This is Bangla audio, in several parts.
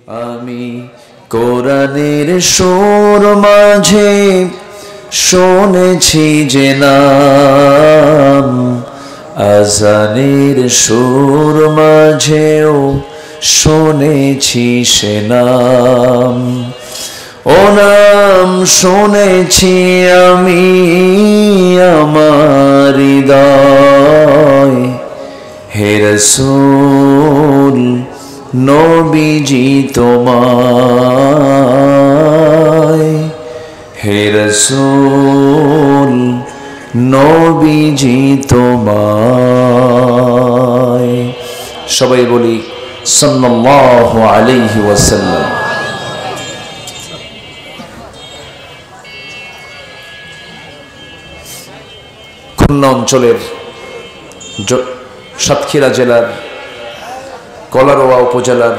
আমি কোরআনের সুর মাঝে শুনেছি যে নাম, আজানের সুর মাঝেও শুনেছি সে নাম। ও নাম শুনেছি আমি আমার হৃদয়, হে রাসূল নবীজি তোমায়, হে রাসূল নবীজি তোমায়। সবাই বলি সাল্লাল্লাহু আলাইহি ওয়াসাল্লাম। খুলনা অঞ্চলের সাতক্ষীরা জেলার কলারোয়া উপজেলার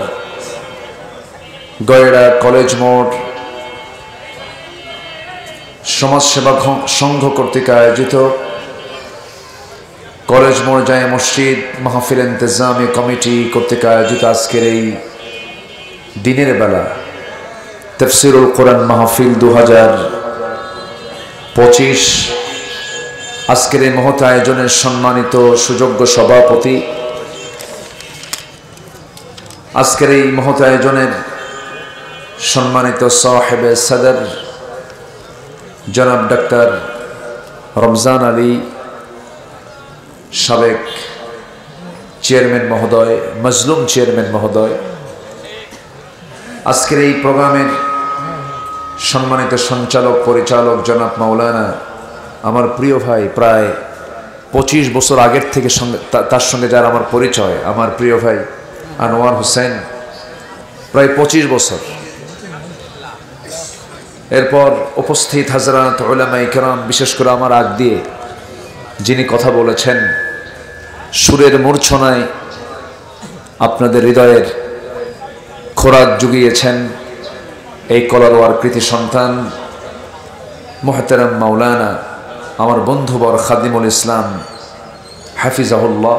গয়ড়া কলেজ মোড় সমাজসেবা সংঘ কর্তৃক আয়োজিত কলেজ মোড় জামে মসজিদ মাহফিল ইন্তেজামি কমিটি কর্তৃক আয়োজিত আজকের এই দিনের বেলা তাফসীরুল কোরআন মাহফিল 2025, আজকের এই মহৎ আয়োজনের সম্মানিত সুযোগ্য সভাপতি, আজকের এই মহৎ আয়োজনের সম্মানিত সাহেবে সদর জনাব ডাক্তার রমজান আলী, সাবেক চেয়ারম্যান মহোদয়, মজলুম চেয়ারম্যান মহোদয়, আজকের এই প্রোগ্রামের সম্মানিত সঞ্চালক পরিচালক জনাব মাওলানা, আমার প্রিয় ভাই, প্রায় 25 বছর আগের থেকে তার সঙ্গে যার আমার পরিচয়, আমার প্রিয় ভাই আনোয়ার হোসেন, প্রায় 25 বছর। এরপর উপস্থিত হাজরাত উলামায়ে কেরাম, বিশেষ করে আমার আগ দিয়ে যিনি কথা বলেছেন, সুরের মূর্ছনায় আপনাদের হৃদয়ের খোরাক জুগিয়েছেন এই কলারোয়ার কৃতি সন্তান মুহতারাম মাওলানা, আমার বন্ধুবর খাদিমুল ইসলাম হাফিজাহুল্লাহ।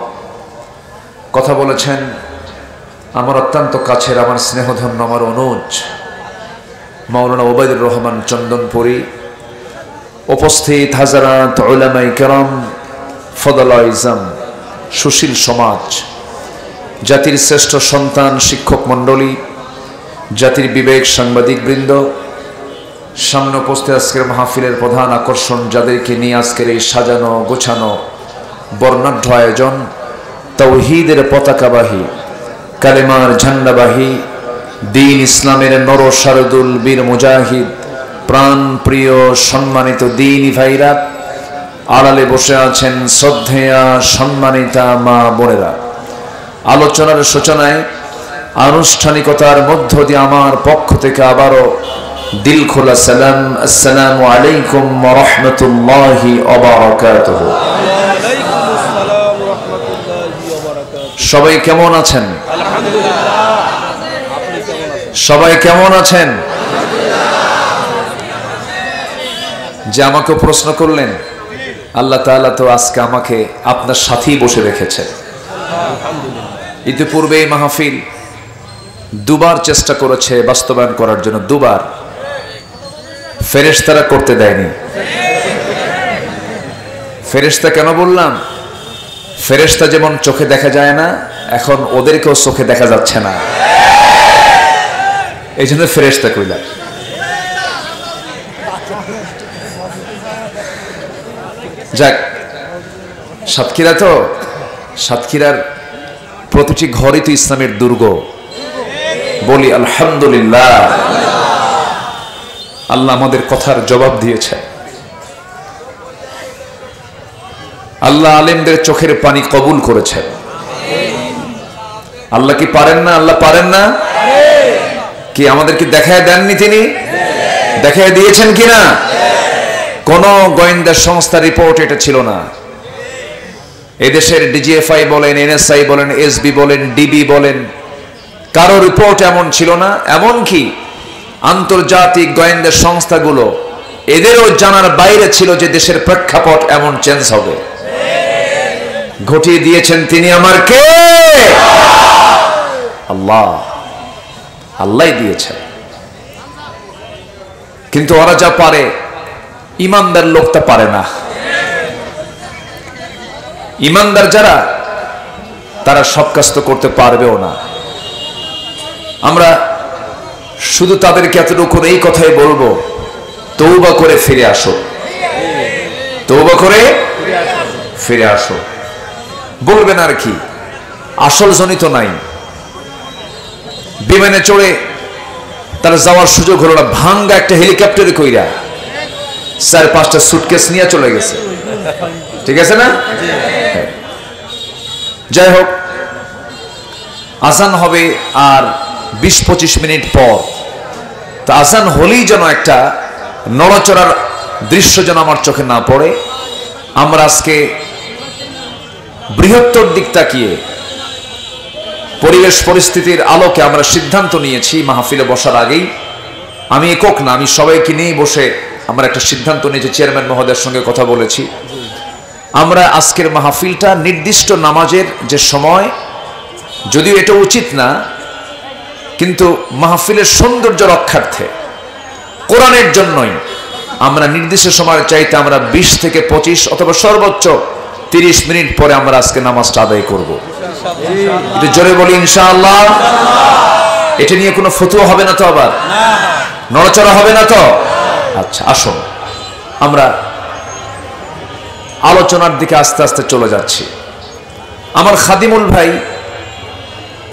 কথা বলেছেন আমার অত্যন্ত কাছের, আমার স্নেহধন্য, আমার অনুজ মাওলানা ওবায়দুর রহমান চন্দনপুরী। উপস্থিত হাজারাত উলামায়ে কেরাম, ফদলা ইজম, সুশীল সমাজ, জাতির শ্রেষ্ঠ সন্তান শিক্ষক মণ্ডলী, জাতির বিবেক সাংবাদিক বৃন্দ, সামনে উপস্থিত আজকের মাহফিলের প্রধান আকর্ষণ, যাদেরকে নিয়ে আজকের এই সাজানো গোছানো বর্ণাঢ্য আয়োজন, তাওহীদের পতাকাবাহী, কালেমার ঝান্ডাবাহী, দ্বীন ইসলামের নর শারদুল বীর মুজাহিদ, প্রাণ প্রিয় সম্মানিত দ্বীনি ভাইরা, আড়ালে বসে আছেন শ্রদ্ধেয়া সম্মানিতা মা বোনেরা। আলোচনার সূচনায় আনুষ্ঠানিকতার মধ্য দিয়ে আমার পক্ষ থেকে আবারও দিল খোলা সালাম, আসসালামু আলাইকুম ওয়া রাহমাতুল্লাহি ওয়া বারাকাতুহু। সবাই কেমন আছেন? সবাই কেমন আছেন? যে আমাকে প্রশ্ন করলেন, আল্লাহ তাআলা তো আজকে আমাকে আপনার সাথেই বসে রেখেছে। ইতিপূর্বে এই মাহফিল দুবার চেষ্টা করেছে বাস্তবায়ন করার জন্য, দুবার ফেরেশতারা করতে দেয়নি। ফেরেশতা কেন বললাম? ফেরেশতা যেমন চোখে দেখা যায় না, এখন ওদেরকেও চোখে দেখা যাচ্ছে না, এই জন্য ফেরেশতা কইলাম। যাক, সাতক্ষীরা তো, সাতক্ষীরার প্রতিটি ঘরই তো ইসলামের দুর্গ। বলি আলহামদুলিল্লাহ, আল্লাহ আমাদের কথার জবাব দিয়েছে। আল্লাহ আলেমদের চোখের পানি কবুল করেছেন। আল্লাহ কি পারেন না? আল্লাহ পারেন না? কি আমাদেরকে দেখায় দেননি? তিনি দেখায় দিয়েছেন কিনা? কোন গোয়েন্দা সংস্থার রিপোর্ট এটা ছিল না। এদেশের ডিজিএফআই বলেন, এনএসআই বলেন, এসবি বলেন, ডিবি বলেন, কারো রিপোর্ট এমন ছিল না। এমনকি আন্তর্জাতিক গোয়েন্দা সংস্থাগুলো এদেরও জানার বাইরে ছিল যে দেশের প্রেক্ষাপট এমন চেঞ্জ হবে। ঘটিয়ে দিয়েছেন তিনি। আমার কে? আল্লাহ। আল্লাহই দিয়েছেন। কিন্তু ওরা যা পারে ইমানদার লোক তা পারে না। ইমানদার যারা তারা সব কাজ তো করতে পারবেও না। আমরা শুধু তাদেরকে এতটুকু এই কথাই বলবো, তওবা করে ফিরে আসো, তওবা করে ফিরে আসো। বলবেন আর কি, আসল জনিত নাই। বিমানে চড়ে তারা যাওয়ার সুযোগ হলো না, ভাঙ্গা একটা হেলিকপ্টারে কইরা 4-5টা সুটকেস নিয়ে চলে গেছে। ঠিক আছে না? যাই হোক, আজান হবে আর 20-25 মিনিট পর। তা আজান হলেই যেন একটা নড়াচড়ার দৃশ্য যেন আমার চোখে না পড়ে। আমরা আজকে বৃহত্তর দিক তাকিয়ে পরিবেশ পরিস্থিতির আলোকে আমরা সিদ্ধান্ত নিয়েছি মাহফিলে বসার আগেই, আমি একক না, আমি সবাইকে নিয়ে বসে আমরা একটা সিদ্ধান্ত নিয়েছি। চেয়ারম্যান মহোদয়ের সঙ্গে কথা বলেছি, আমরা আজকের মাহফিলটা নির্দিষ্ট নামাজের যে সময়, যদিও এটা উচিত না, কিন্তু মাহফিলের সৌন্দর্য রক্ষার্থে কোরআনের জন্যই আমরা নির্দিষ্ট সময়ের চাইতে আমরা 20 থেকে 25 অথবা সর্বোচ্চ 30 মিনিট পরে আমরা আজকে নামাজটা আদায় করব। একটু জোরে বলি ইনশাআল্লাহ। এটা নিয়ে কোনো ফতোয়া হবে না তো, আবার নড়াচড়া হবে না তো? আচ্ছা, আসুন আমরা আলোচনার দিকে আস্তে আস্তে চলে যাচ্ছি। আমার খাদিমুল ভাই,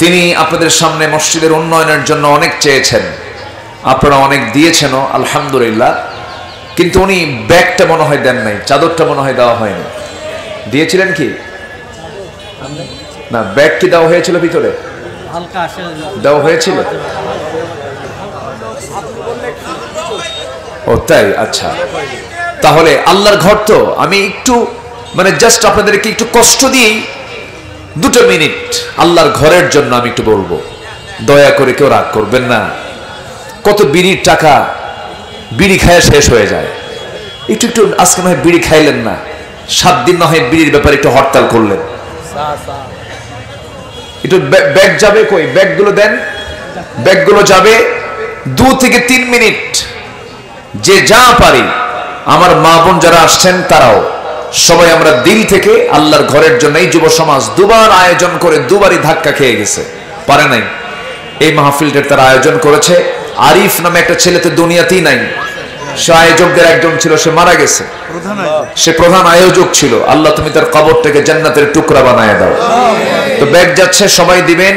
তিনি আপনাদের সামনে মসজিদের উন্নয়নের জন্য অনেক চেয়েছেন, আপনারা অনেক দিয়েছেনও আলহামদুলিল্লাহ। কিন্তু উনি ব্যাগটা মনে হয় দেন নাই, চাদরটা মনে হয় দেওয়া হয়নি। দিয়েছিলেন কি না? ব্যাগ কি দেওয়া হয়েছিল ভিতরে? দেওয়া হয়েছিল? ও তাই, আচ্ছা। তাহলে আল্লাহর ঘর তো, আমি একটু মানে জাস্ট আপনাদেরকে একটু কষ্ট দিই, 2 মিনিট আল্লাহর ঘরের জন্য আমি একটু বলবো। দয়া করে কেউ রাগ করবেন না। কত বিড়ির টাকা, বিড়ি খায় শেষ হয়ে যায়। একটু একটু আজকে নয় বিড়ি খাইলেন না, 7 দিন না হয় বিড়ির ব্যাপারে একটু হরতাল করলেন। একটু ব্যাগ যাবে কই, ব্যাগগুলো দেন, ব্যাগগুলো যাবে। 2 থেকে 3 মিনিট যে যা পারি, আমার মা বোন যারা আসছেন তারাও সবাই আমরা দিল থেকে আল্লাহর ঘরের জন্য। এই যুব সমাজ 2বার আয়োজন করে 2বারই ধাক্কা খেয়ে গেছে, পারে নাই। এই মাহফিলটার তারা আয়োজন করেছে। আরিফ নামে একটা ছেলে তো দুনিয়াতেই নাই, সে আয়োজকদের একজন ছিল, সে মারা গেছে, সে প্রধান আয়োজক ছিল। আল্লাহ তুমি তার কবরটাকে জান্নাতের টুকরা বানায় দাও। তো ব্যাগ যাচ্ছে, সবাই দিবেন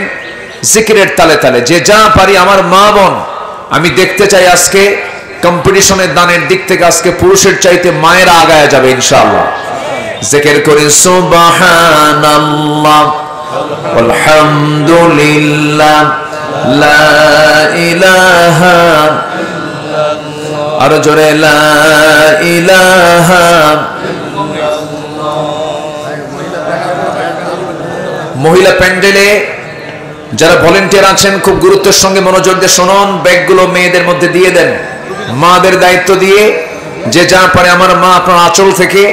জিকিরের তালে তালে, যে যা পারি। আমার মা বোন, আমি দেখতে চাই আজকে কম্পিটিশনের দানের দিক থেকে আজকে পুরুষের চাইতে মায়েরা আগায় যাবে ইনশাআল্লাহ। জিকির করে সুবহানাল্লাহ আলহামদুলিল্লাহ লা ইলাহা, আর জোরে লা ইলাহা। মহিলা প্যান্ডেলে যারা ভলেন্টিয়ার আছেন, খুব গুরুত্বের সঙ্গে মনোযোগ দিয়ে শুনুন। ব্যাগগুলো মেয়েদের মধ্যে দিয়ে দেন, মাদের দায়িত্ব দিয়ে যে যা পারে। আমার মা, আপনার আঁচল থেকে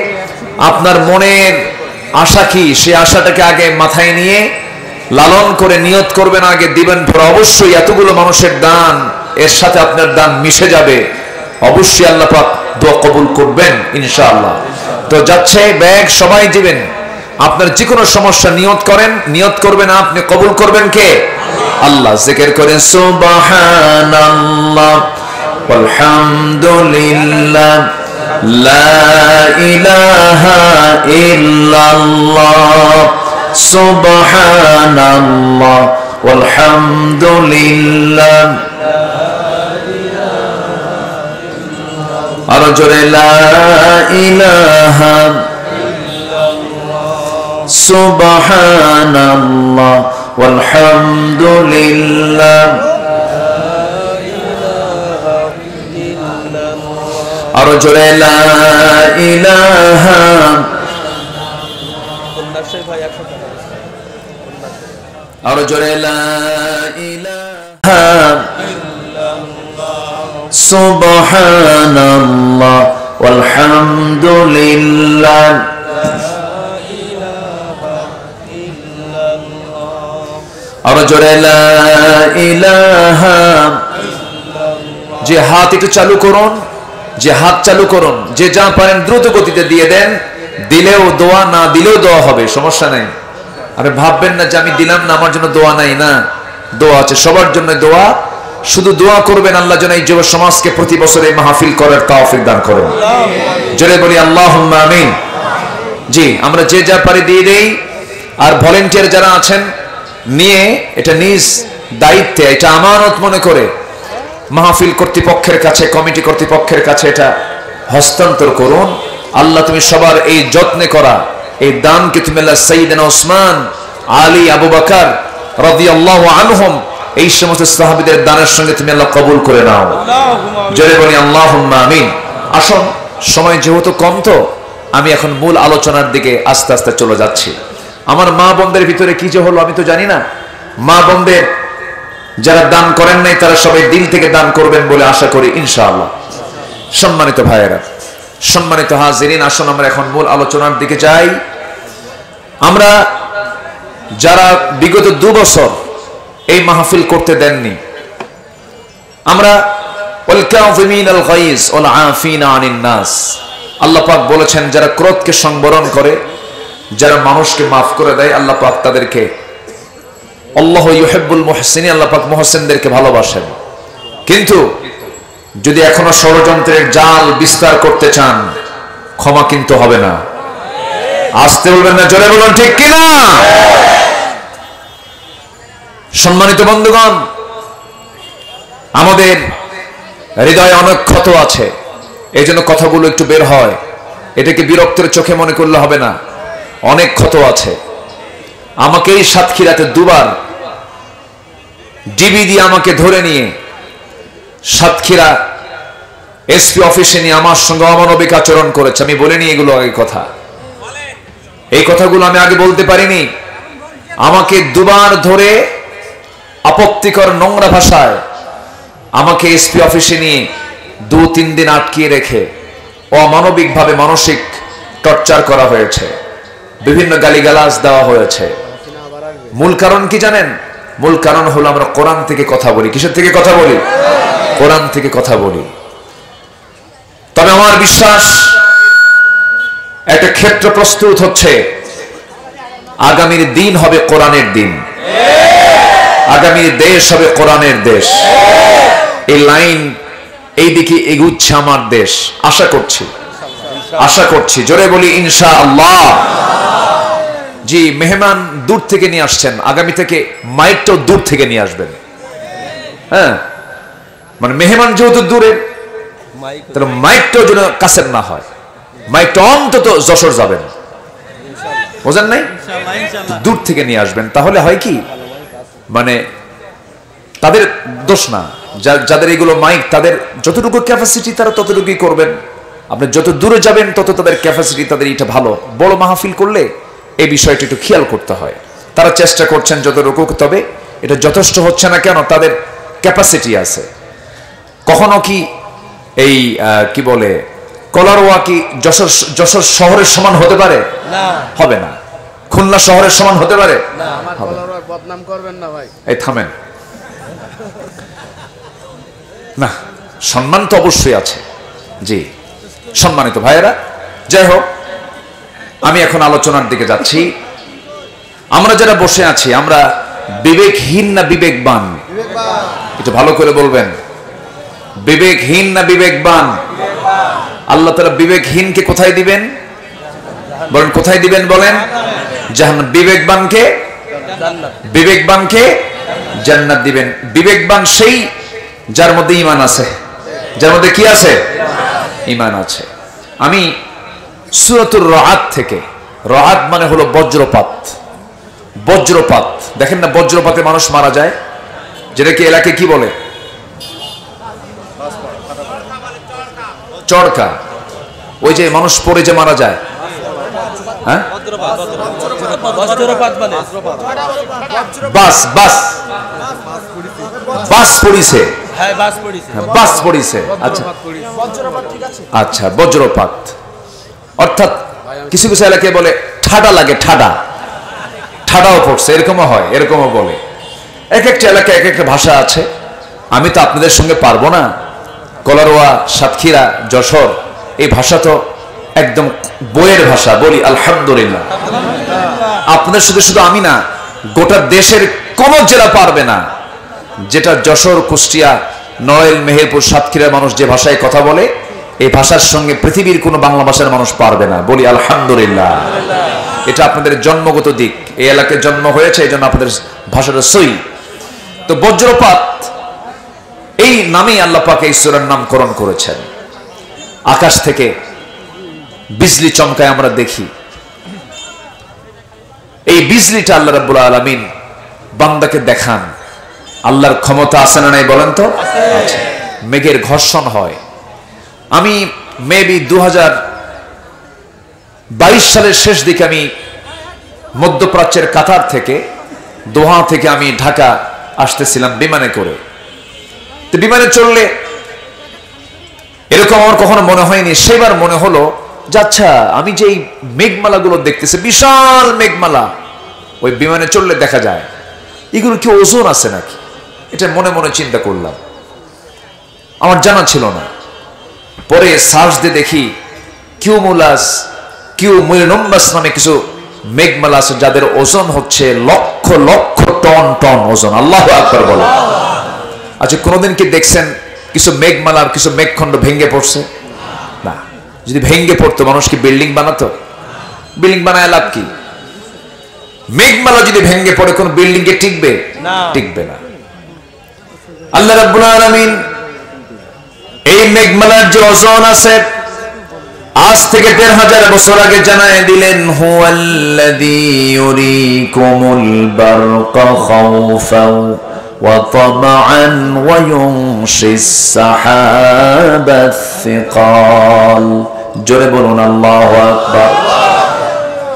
আপনার মনের আশা কি, সে আশাটাকে আগে মাথায় নিয়ে লালন করে নিয়ত করবেন, আগে দিবেন। পরে অবশ্যই এতগুলো মানুষের দান, এর সাথে আপনার দান মিশে যাবে, অবশ্যই আল্লাহ পাক দোয়া কবুল করবেন ইনশাআল্লাহ। তো যাচ্ছে ব্যাগ, সবাই দিবেন। আপনার যে কোনো সমস্যা নিয়ত করেন, নিয়ত করবেন আপনি, কবুল করবেন কে? আল্লাহ। জিকির করেন সুবহানাল্লাহ আলহামদুলিল্লাহ লা ইলাহা ইল্লাল্লাহ সুবহানাল্লাহ আলহামদুলিল্লাহ। আর জোরে লা ইলাহা সুবহানাল্লাহ আলহামদুলিল্লাহ। আর জোরে লা ইলাহা। আর জোরে লা ইলাহা সুবহানাল্লাহ আলহামদুলিল্লাহ। আর জোরে লা ইলাহা যে হাত একটু চালু করুন, যে হাত চালু করুন, যে যা পারেন দ্রুত গতিতে দিয়ে দেন। দিলেও দোয়া, না দিলেও দোয়া হবে, সমস্যা নেই। আরে ভাববেন না যে আমি দিলাম না আমার জন্য দোয়া নাই, না, দোয়া আছে, সবার জন্য দোয়া। শুধু দোয়া করবেন আল্লাহ যেন এই যুব সমাজকে প্রতি বছর এই মাহফিল করার তৌফিক দান করেন। জোরে বলি আল্লাহুম্মা আমিন। জি, আমরা যে যা পারি দিয়ে দেই। আর ভলেন্টিয়ার যারা আছেন নিয়ে এটা নিজ দায়িত্বে, এটা আমানত মনে করে মাহফিল কর্তৃপক্ষের কাছে, কমিটি কর্তৃপক্ষের কাছে এটা হস্তান্তর করুন। আল্লাহ তুমি সবার এই যত্নে করা এই দানকে তুমি আল্লাহ সাইয়েদনা ওসমান, আলী, আবু বকর রাদিয়াল্লাহু আনহুম এই সমস্ত সাহাবীদের দানের সঙ্গে তুমি আল্লাহ কবুল করে নাও। জোরে বলি আল্লাহুম্মা আমিন। আসুন, সময় যেহেতু কম তো আমি এখন মূল আলোচনার দিকে আস্তে আস্তে চলে যাচ্ছি। আমার মা বোনদের ভিতরে কি যে হলো আমি তো জানি না। মা বোনদের যারা দান করেন নাই তারা সবাই দিল থেকে দান করবেন বলে আশা করি ইনশাআল্লাহ। সম্মানিত ভাইয়েরা, সম্মানিত হাজিরিন, আসুন আমরা এখন মূল আলোচনার দিকে যাই। আমরা যারা বিগত 2 বছর এই মাহফিল করতে দেননি, আমরা ওয়াল কাযিমিনাল গায়জ ওয়াল আফিনা আনিন নাস, আল্লাহ পাক বলেছেন যারা ক্রোধকে সংবরণ করে, যারা মানুষকে মাফ করে দেয়, আল্লাহ পাক তাদেরকে, আল্লাহু ইউহিব্বুল মুহসিনিন, আল্লাহ পাক মুহসিনদেরকে ভালোবাসেন। কিন্তু যদি এখনো ষড়যন্ত্রের জাল বিস্তার করতে চান, ক্ষমা কিন্তু হবে না। আসতে বলবেন না, জোরে বলুন ঠিক কিনা। সম্মানিত বন্ধুগণ, আমাদের হৃদয়ে অনেক ক্ষত আছে, এই জন্য কথাগুলো একটু বের হয়। এটাকে বিরক্তের চোখে মনে করলে হবে না। অনেক ক্ষত আছে। আমাকে এই সাতক্ষীরাতে 2 বার ডিবি দিয়ে আমাকে ধরে নিয়ে সাতক্ষীরা এসপি অফিসে নিয়ে আমার সঙ্গে অমানবিক আচরণ করেছে। আমি বলিনি এগুলো আগে কথা, এই কথাগুলো আমি আগে বলতে পারিনি। আমাকে 2 বার ধরে আপত্তিকর নোংরা ভাষায় আমাকে এসপি অফিসে নিয়ে 2-3 দিন আটকিয়ে রেখে অমানবিকভাবে মানসিক টর্চার করা হয়েছে, বিভিন্ন গালিগালাজ দেওয়া হয়েছে। মূল কারণ কি জানেন? মূল কারণ হলো আমরা কোরআন থেকে কথা বলি। কিসের থেকে কথা বলি? কোরআন থেকে কথা বলি। তবে আমার বিশ্বাস একটা ক্ষেত্র প্রস্তুত হচ্ছে, আগামীর দিন হবে কোরআনের দিন, আগামীর দেশ হবে কোরআনের দেশ। এই লাইন এই দিকে এগুচ্ছে আমার দেশ, আশা করছি, আশা করছি। জোরে বলি ইনশাআল্লাহ। জি, মেহমান দূর থেকে নিয়ে আসছেন, আগামী থেকে মাইকটাও দূর থেকে নিয়ে আসবেন। হ্যাঁ, মানে মেহমান যেহেতু দূরে, তাহলে মাইকটাও যেন কাছের না হয়। মাইকটা অন্তত যশোর যাবেন, বোঝেন নাই? দূর থেকে নিয়ে আসবেন। তাহলে হয় কি, মানে তাদের দোষ না, যাদের এগুলো মাইক, তাদের যতটুকু ক্যাপাসিটি তারা ততটুকুই করবেন। আপনি যত দূরে যাবেন তত তাদের ক্যাপাসিটি, তাদের এটা ভালো। বড় মাহফিল করলে এই বিষয়টা একটু খেয়াল করতে হয়। তারা চেষ্টা করছেন যতটুকু, তবে এটা যথেষ্ট হচ্ছে না। কেন? তাদের ক্যাপাসিটি আছে। কখনো কি এই কি বলে কলারোয়া কি যশোর শহরের সমান হতে পারে? হবে না। খুলনা শহরের সমান হতে পারে? বদনাম করবেন না ভাই। এই থামেন না, সম্মান তো অবশ্যই আছে। জি, সম্মানিত ভাইয়েরা, যাই হোক, আমি এখন আলোচনার দিকে যাচ্ছি। আমরা যারা বসে আছি, আমরা বিবেকহীন না বিবেকবান? একটু ভালো করে বলবেন, বিবেকহীন না বিবেকবান? আল্লাহ তাআলা বিবেকহীনকে কোথায় দিবেন বলেন? কোথায় দিবেন বলেন? জাহান্নাম। বিবেকবানকে জান্নাত দিবেন। বিবেকবান সেই যার মধ্যে ঈমান আছে, যার মধ্যে কি আছে? ঈমান আছে। আমি সূরাতুর রাআদ থেকে, রাআদ মানে হলো বজ্রপাত। বজ্রপাত দেখেন না, বজ্রপাতে মানুষ মারা যায়, যেটাকে এলাকায় কি বলে? চড়কা। ওই যে মানুষ পড়ে যে মারা যায়, হ্যাঁ, বাস বাস বাস পড়িছে, বাস পড়িছে। আচ্ছা আচ্ছা, বজ্রপাত অর্থাৎ কিছু কিছু এলাকায় বলে ঠাডা লাগে, ঠাডা, ঠাডাও পড়ছে, এরকমও হয়, এরকমও বলে। এক একটা এলাকায় এক একটা ভাষা আছে। আমি তো আপনাদের সঙ্গে পারবো না, কলারোয়া, সাতক্ষীরা, যশোর, এই ভাষা তো একদম বইয়ের ভাষা। বলি আলহামদুলিল্লাহ। আপনাদের শুধু শুধু আমি না, গোটা দেশের কোন জেলা পারবে না যেটা যশোর, কুষ্টিয়া, নড়াইল, মেহেরপুর, সাতক্ষীরার মানুষ যে ভাষায় কথা বলে, এই ভাষার সঙ্গে পৃথিবীর কোনো বাংলা ভাষার মানুষ পারবে না। বলি আলহামদুলিল্লাহ। এটা আপনাদের জন্মগত দিক, এই এলাকায় জন্ম হয়েছে, এই জন্য আপনাদের ভাষাটা সই। তো বজ্রপাত এই নামেই আল্লাহ পাক এই সূরার নামকরণ করেছেন। আকাশ থেকে বিজলি চমকায় আমরা দেখি, এই বিজলিটা আল্লাহ রাব্বুল আলামিন বান্দাকে দেখান। আল্লাহর ক্ষমতা আছে না নাই বলেন তো? আছে। মেঘের ঘর্ষণ হয়। আমি মেবি 2022 সালের শেষ দিকে আমি মধ্যপ্রাচ্যের কাতার থেকে, দোহা থেকে আমি ঢাকা আসতেছিলাম বিমানে করে। তো বিমানে চললে এরকম আমার কখনো মনে হয়নি। সেবার মনে হলো যে আচ্ছা, আমি যে এই মেঘমালাগুলো দেখতেছি, বিশাল মেঘমালা, ওই বিমানে চললে দেখা যায়, এগুলো কি ওজন আছে নাকি? এটা মনে মনে চিন্তা করলাম, আমার জানা ছিল না। পরে সার্চ দিয়ে দেখি কিউমুলাস নামে কিছু মেঘমালা আছে যাদের ওজন হচ্ছে লক্ষ লক্ষ টন টন ওজন। আল্লাহু আকবার বলে। আচ্ছা, কোনোদিন কি দেখছেন কিছু মেঘমালার কিছু মেঘখণ্ড ভেঙে পড়ছে? না। যদি ভেঙে পড়তো, মানুষ কি বিল্ডিং বানাতো? বিল্ডিং বানায় লাভ কি? মেঘমালা যদি ভেঙে পড়ে কোন বিল্ডিং এ টিকবে? টিকবে না। আল্লাহ রাব্বুল আলামিন এই মেঘমালার যে ওজন আছে, আজ থেকে ১৫০০ বছর আগে জানায় দিলেন, হুয়াল্লাযী ইউরিকুমুল বারকা খাউফান ওয়া তামআন ওয়া ইউনশিস সাহাবাস সিকাল। জোরে বলুন আল্লাহু আকবার।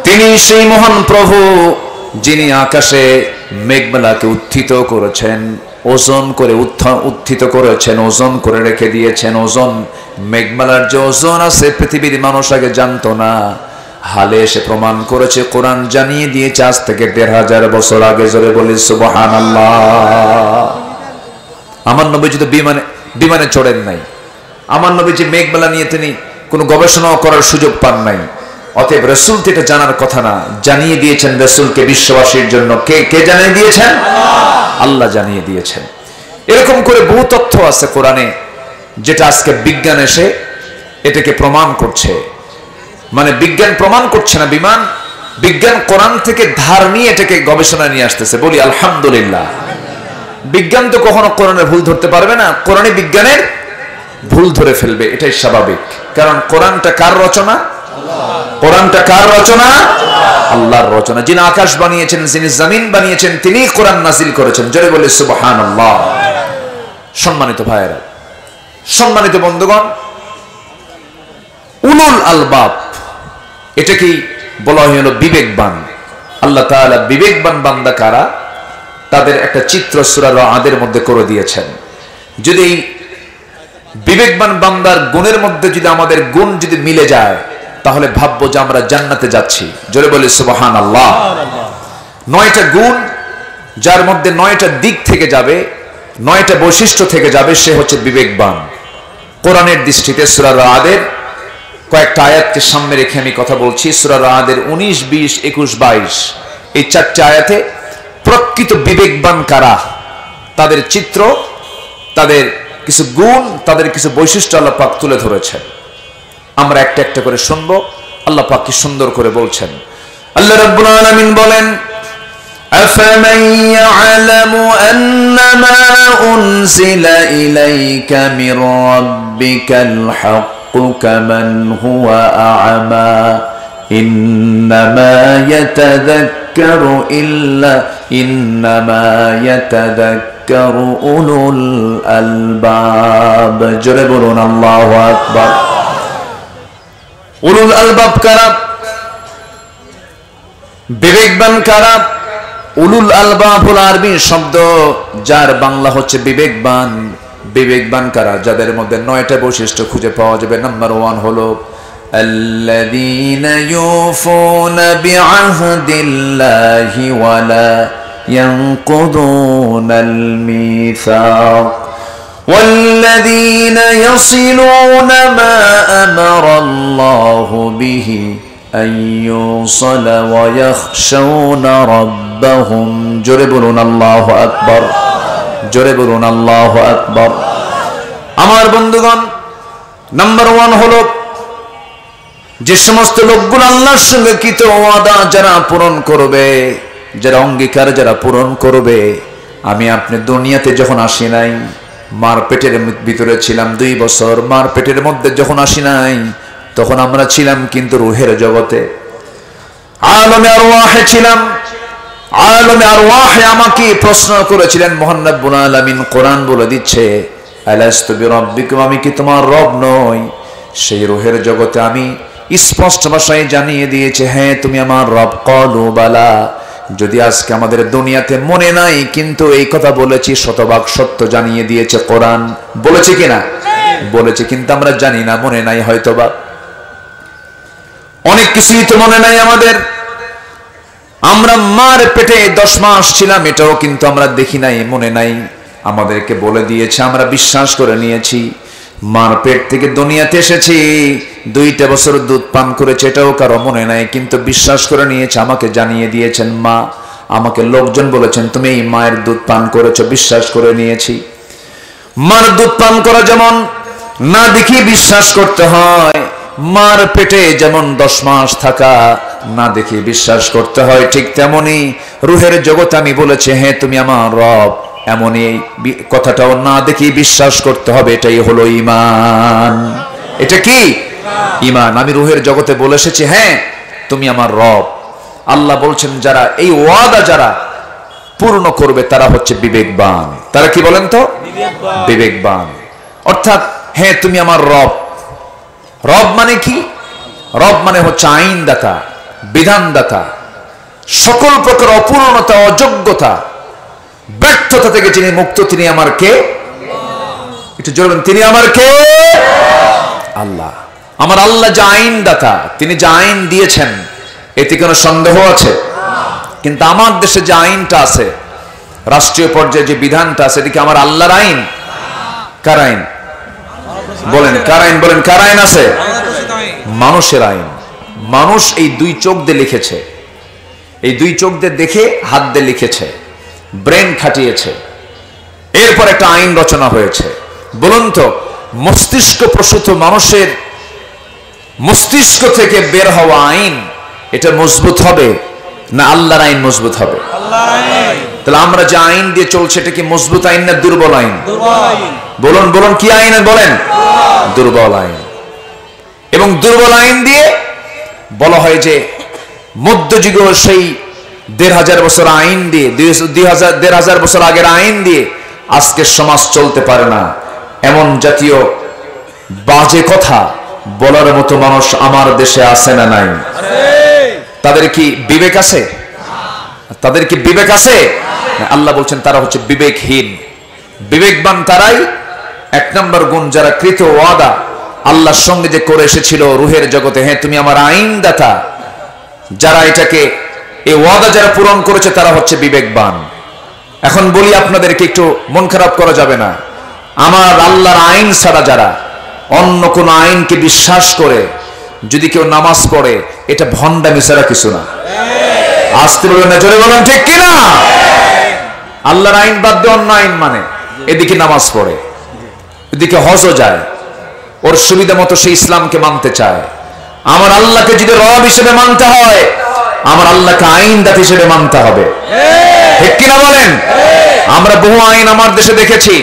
তিনি সেই মহান প্রভু যিনি আকাশে মেঘমালাকে উত্থিত করেছেন, ওজন করে উত্থিত করেছেন, ওজন করে রেখে দিয়েছেন। ওজন, মেঘমালার যে ওজন আছে পৃথিবীর মানুষ আগে জানতো না, হালে এসে প্রমাণ করেছে, কোরআন জানিয়ে দিয়েছে আজ থেকে ১৫০০ বছর আগে। জোরে বলি সুবহানাল্লাহ। আমার নবী যদি বিমানে চড়েন নাই, আমার নবী যে মেঘমালা নিয়ে তিনি কোনো গবেষণা করার সুযোগ পান নাই, অতএব রাসূল তো এটা জানার কথা না, জানিয়ে দিয়েছেন রাসূলকে বিশ্ববাসীর জন্য। কে জানিয়ে দিয়েছেন? আল্লাহ জানিয়ে দিয়েছেন। এরকম করে বহু তথ্য আছে কোরআনে, যেটা আজকে বিজ্ঞান এসে এটাকে প্রমাণ করছে। মানে বিজ্ঞান প্রমাণ করছে না, বিজ্ঞান কোরআন থেকে ধার নিয়ে এটাকে গবেষণা নিয়ে আসতেছে। বলি আলহামদুলিল্লাহ। বিজ্ঞান তো কখনো কোরআনের ভুল ধরতে পারবে না, কোরআনে বিজ্ঞানের ভুল ধরে ফেলবে, এটাই স্বাভাবিক। কারণ কোরআনটা কার রচনা? কোরআনটা কার রচনা? আল্লাহর রচনা। যিনি আকাশ বানিয়েছেন, যিনি জমিন বানিয়েছেন, তিনি কোরআন নাজিল করেছেন। জোরে বলে সুবহানাল্লাহ। সম্মানিত ভাইয়েরা, সম্মানিত বন্ধুগণ, উলুল আলবাব, এটাকেই বলা হলো বিবেকবান। আল্লাহ তাআলা বিবেকবান বান্দা কারা, তাদের একটা চিত্র সূরা রাদের মধ্যে করে দিয়েছেন। যদি বিবেকবান বান্দার গুণের মধ্যে যদি আমাদের গুণ যদি মিলে যায়, তাহলে ভাববো যে আমরা জান্নাতে যাচ্ছি। জোরে বলি সুবহানাল্লাহ। ৯টা গুণ, যার মধ্যে ৯টা দিক থেকে যাবে, ৯টা বৈশিষ্ট্য থেকে যাবে, সে হচ্ছে বিবেকবান। কোরআনের দৃষ্টিতে সূরা রাদের কয়েকটা আয়াতকে সামনে রেখে আমি কথা বলছি। সূরা রাদের ১৯, ২০, ২১, ২২ এই ৪টে আয়াতে প্রকৃত বিবেকবান কারা, তাদের চিত্র, তাদের কিছু গুণ, তাদের কিছু বৈশিষ্ট্য আল্লাহ পাক তুলে ধরেছেন। আমরা একটা একটা করে শুনবো। আল্লাহ পাক কি সুন্দর করে বলছেন। আল্লাহ রাব্বুল আলামিন বলেন, আফামান ইয়ালামু আন্নামা উনজিলা ইলাইকা মির রাব্বিকাল হাক্কু কামান হুয়া আ'মা ইন্নামা ইয়াতাযাক্কারু উলুল আলবাব। জোরে বলুন আল্লাহু আকবার। উলুল আলবাব কারা? বিবেকবান কারা? উলুল আলবাব হল আরবি শব্দ, যার বাংলা হচ্ছে বিবেকবান। বিবেকবান কারা? যাদের মধ্যে ৯টা বৈশিষ্ট্য খুঁজে পাওয়া যাবে। নাম্বার 1 হলো আল্লাযীনা ইউফুনা বিআহদিল্লাহি ওয়া লা ইয়ানকুদুনাল মিসাক والذين يصلون ما أمر الله به أن يوصل ويخشون ربهم জোরে বলুন আল্লাহু আকবার জোরে বলুন আল্লাহু আকবার আমার বন্ধুগণ নাম্বার 1 হলো যে সমস্ত লোকগুলো আল্লাহর সঙ্গে কৃত ওয়াদা যারা পূরণ করবে যারা অঙ্গীকার যারা পূরণ করবে আমি আপনি দুনিয়াতে যখন আসি নাই মার পেটের ভিতরে ছিলাম 2 বছর মার পেটের মধ্যে যখন আসি নাই তখন আমরা ছিলাম কিন্তু রূহের জগতে আলমে আরওয়াহে ছিলাম আলমে আরওয়াহে আমাকে প্রশ্ন করেছিলেন মহান রব্বুল আলামিন কোরআন বলে দিচ্ছে আলাস্তু বিরাব্বিকুম আমি কি তোমার রব নই সেই রূহের জগতে আমি স্পষ্ট ভাষায় জানিয়ে দিয়েছে হ্যাঁ তুমি আমার রব ক্বালু বালা যদি আজকে আমাদের দুনিয়াতে মনে নাই কিন্তু এই কথা বলেছি শতভাগ সত্য জানিয়ে দিয়েছে কোরআন বলেছে কিনা বলেছে কিন্তু আমরা জানি না মনে নাই হয়তোবা অনেক কিছুই তো মনে নাই আমাদের আমরা মার পেটে 10 মাস ছিলাম এটাও কিন্তু আমরা দেখি নাই মনে নাই আমাদেরকে বলে দিয়েছে আমরা বিশ্বাস করে নিয়েছি মার পেট থেকে দুনিয়াতে এসেছি 2টা বছর দুধ পান করেছে এটাও কারো মনে নাই কিন্তু বিশ্বাস করে নিয়েছে আমাকে জানিয়ে দিয়েছেন মা আমাকে লোকজন বলেছেন তুমি এই মায়ের দুধ পান করেছো বিশ্বাস করে নিয়েছি মার দুধ পান করা যেমন না দেখি বিশ্বাস করতে হয় মার পেটে যেমন 10 মাস থাকা না দেখি বিশ্বাস করতে হয় ঠিক তেমনি রূহের জগতে আমি বলেছি হ্যাঁ তুমি আমার রব এমনই কথাটাও না দেখি বিশ্বাস করতে হবে এটাই হলো ঈমান এটা কি ঈমান আমি রূহের জগতে বলে এসেছি হ্যাঁ তুমি আমার রব আল্লাহ বলছেন যারা এই ওয়াদা যারা পূর্ণ করবে তারা হচ্ছে বিবেকবান তারা কি বলেন তো বিবেকবান অর্থাৎ হ্যাঁ তুমি আমার রব রব মানে কি রব মানে হচ্ছে আইনদাতা বিধানদাতা সকল প্রকার অপূর্ণতা অযোগ্যতা ব্যর্থতা থেকে যিনি মুক্ত তিনি আমার কে একটু জোরে বলেন তিনি আমার কে আল্লাহ আমার আল্লাহ যে আইনদাতা তিনি যে আইন দিয়েছেন এতে কোনো সন্দেহ আছে কিন্তু আমার দেশে যে আইনটা আছে রাষ্ট্রীয় পর্যায়ে যে বিধানটা আছে এটা কি আমার আল্লাহর আইন কার আইন বলেন কার আইন বলেন কার আইন আছে মানুষের আইন মানুষ এই 2 চোখ দিয়ে লিখেছে এই 2 চোখ দিয়ে দেখে হাত দিয়ে লিখেছে ব্রেন খাটিয়েছে এরপর একটা আইন রচনা হয়েছে বলুন তো মস্তিষ্ক প্রসূত মানুষের মস্তিষ্ক থেকে বের হওয়া আইন এটা মজবুত হবে না আল্লাহর আইন মজবুত হবে আল্লাহর আইন তাহলে আমরা যে আইন দিয়ে চলছে এটা কি মজবুত আইন না দুর্বল আইন বলুন বলুন কি আইন বলেন দুর্বল আইন এবং দুর্বল আইন দিয়ে বলা হয় যে মধ্যযুগীয় সেই 1500 বছর আইন দিয়ে 1500 বছর আগের আইন দিয়ে আজকের সমাজ চলতে পারে না এমন জাতীয় বাজে কথা বলার মতো মানুষ আমার দেশে আছে না নাই তাদের কি বিবেক আছে তাদের কি বিবেক আছে আল্লাহ বলছেন তারা হচ্ছে বিবেকহীন বিবেকবান তারাই 1 নম্বর গুণ যারা কৃত ওয়াদা আল্লাহর সঙ্গে যে করে এসেছিল রূহের জগতে হ্যাঁ তুমি আমার আইনদাতা যারা এটাকে এই ওয়াদা যারা পূরণ করেছে তারা হচ্ছে বিবেকবান এখন বলি আপনাদেরকে একটু মন খারাপ করা যাবে না আমার আল্লাহর আইন ছাড়া যারা অন্য কোন আইনকে বিশ্বাস করে যদি কেউ নামাজ পড়ে এটা ভণ্ডামি ছাড়া কিছু না আসতে বলবেন না জোরে বলেন ঠিক কিনা আল্লাহর আইন বাদ দিয়ে অন্য আইন মানে এদিকে নামাজ পড়ে এদিকে হজও যায় ওর সুবিধা মতো সে ইসলামকে মানতে চায় আমার আল্লাহকে যদি রব হিসেবে মানতে হয় আমার আল্লাহকে আইনদাতা হিসেবে মানতে হবে ঠিক কিনা বলেন আমরা বহু আইন আমার দেশে দেখেছি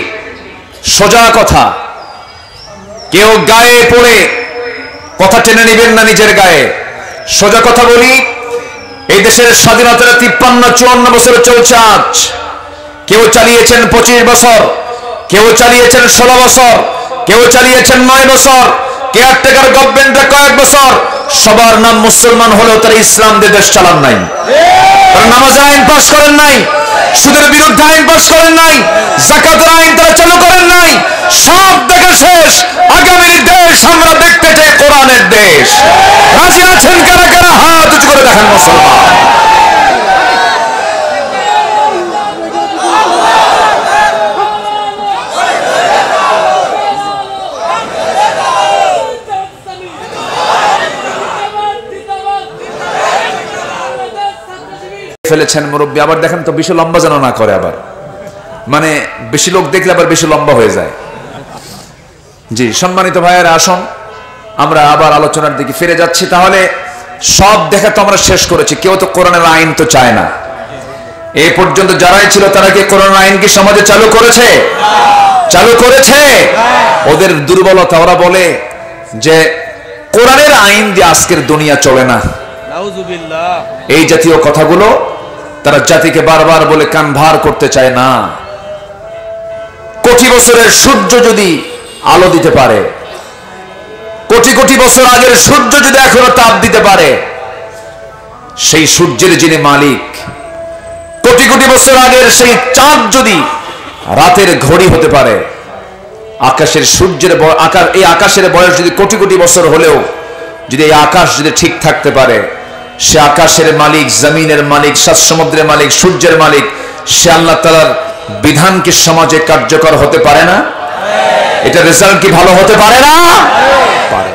সোজা কথা কেউ গায়ে পড়ে কথা টেনে নেবেন না নিজের গায়ে সোজা কথা বলি এই দেশের স্বাধীনতার 53-54 বছর চলছে আজ কেউ চালিয়েছেন 25 বছর কেউ চালিয়েছেন 16 বছর কেউ চালিয়েছেন 9 বছর কেয়ারটেকার গভর্নমেন্টের কয়েক বছর সবার নাম মুসলমান হলেও তারা ইসলাম দিয়ে দেশ চালান নাই তারা নামাজের আইন পাস করেন নাই সুদের বিরুদ্ধে আইন পাস করেন নাই যাকাতের আইন তারা চালু করেন নাই সব দেখা শেষ আগামীর দেশ আমরা দেখতে চাই কোরআনের দেশ রাজি আছেন কারা কারা হাত উঁচু করে দেখেন মুসলমান ফেলেছেন মুরব্বী, আবার দেখেন তো বেশি লম্বা যেন না করে, আবার মানে বেশি লোক দেখলে আবার বেশি লম্বা হয়ে যায়। জি সম্মানিত ভাইয়েরা, আসুন আমরা আবার আলোচনার দিকে ফিরে যাচ্ছি। তাহলে সব দেখা তো আমরা শেষ করেছি, কেউ তো কোরআনের আইন তো চায় না। এই পর্যন্ত যারাই ছিল তারা কি কোরআন আইন কি সমাজে চালু করেছে? চালু করেছে। ওদের দুর্বলতা, ওরা বলে যে কোরআনের আইন দিয়ে আজকের দুনিয়া চলে না। নাউজুবিল্লাহ। এই জাতীয় কথাগুলো তারা জাতিকে বারবার বলে কান ভার করতে চায় না। কোটি বছরের সূর্য যদি আলো দিতে পারে, কোটি কোটি বছর আগের সূর্য যদি এখনো তাপ দিতে পারে, সেই সূর্যের যিনি মালিক, কোটি কোটি বছর আগের সেই চাঁদ যদি রাতের ঘড়ি হতে পারে, আকাশের সূর্যের এই আকাশের বয়স যদি কোটি কোটি বছর হলেও যদি এই আকাশ যদি ঠিক থাকতে পারে, সে আকাশের মালিক, জমিনের মালিক, সাত সমুদ্রের মালিক, সূর্যের মালিক, সে আল্লাহ তাআলার বিধান কি সমাজে কার্যকর হতে পারে না? এটা রেজাল্ট কি ভালো হতে পারে না? পারে।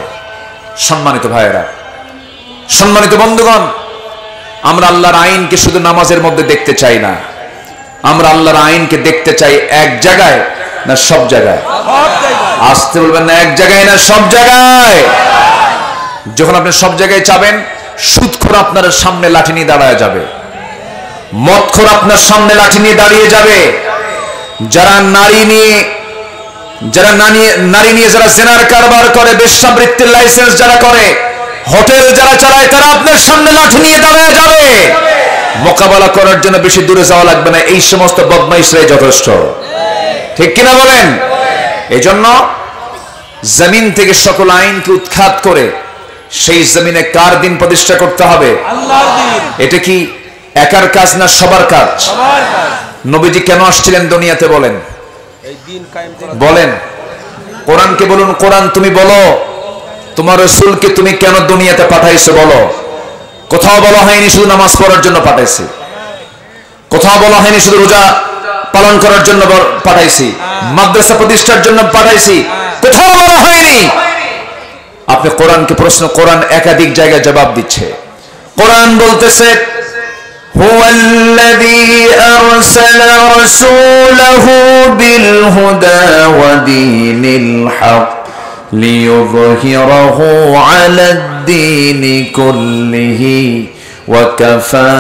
সম্মানিত ভাইয়েরা, সম্মানিত বন্ধুগণ, আমরা আল্লাহর আইনকে শুধু নামাজের মধ্যে দেখতে চাই না, আমরা আল্লাহর আইনকে দেখতে চাই এক জায়গায় না সব জায়গায়? আসতে বলবেন না, এক জায়গায় না সব জায়গায়। যখন আপনি সব জায়গায় চাবেন, সুদখোর আপনার সামনে লাঠি নিয়ে দাঁড়ায় যাবে, মদখোর আপনার সামনে লাঠি নিয়ে দাঁড়িয়ে যাবে, যারা নারী নিয়ে যারা জেনার কারবার করে, বেশ্যাবৃত্তির লাইসেন্স যারা করে, হোটেল যারা চালায়, তারা আপনার সামনে লাঠি নিয়ে দাঁড়ায় যাবে। মোকাবেলা করার জন্য বেশি দূরে যাওয়া লাগবে না, এই সমস্ত বদমাইশরাই যথেষ্ট। ঠিক কিনা বলেন? এজন্য জমিন থেকে সকল আইনকে উৎখাত করে সেই জমিনে কার দিন প্রতিষ্ঠা করতে হবে? আল্লাহর দিন। এটা কি একার কাজ না সবার কাজ? সবার কাজ। নবীজি কেন আসছিলেন দুনিয়াতে বলেন? এই দিন কায়েম করা। বলেন, কোরআনকে বলুন, কোরআন তুমি বলো তোমার রাসূলকে তুমি কেন দুনিয়াতে পাঠাইছো বলো। কোথাও বলা হয়নি শুধু নামাজ পড়ার জন্য পাঠাইছি, কোথাও বলা হয়নি শুধু রোজা পালন করার জন্য পাঠাইছি, মাদ্রাসা প্রতিষ্ঠার জন্য পাঠাইছি, কোথাও বলা হয়নি। আপনি কোরআনকে প্রশ্ন, কোরআন একাধিক জায়গায় জবাব দিচ্ছে। কোরআন বলতেছে, হুয়াল্লাযী আরসালা রাসূলাহু বিল হুদা ওয়া দীনিল হক লিইয়ুযহিরাহু আলাদ-দীনি কুল্লিহি ওয়া কাফা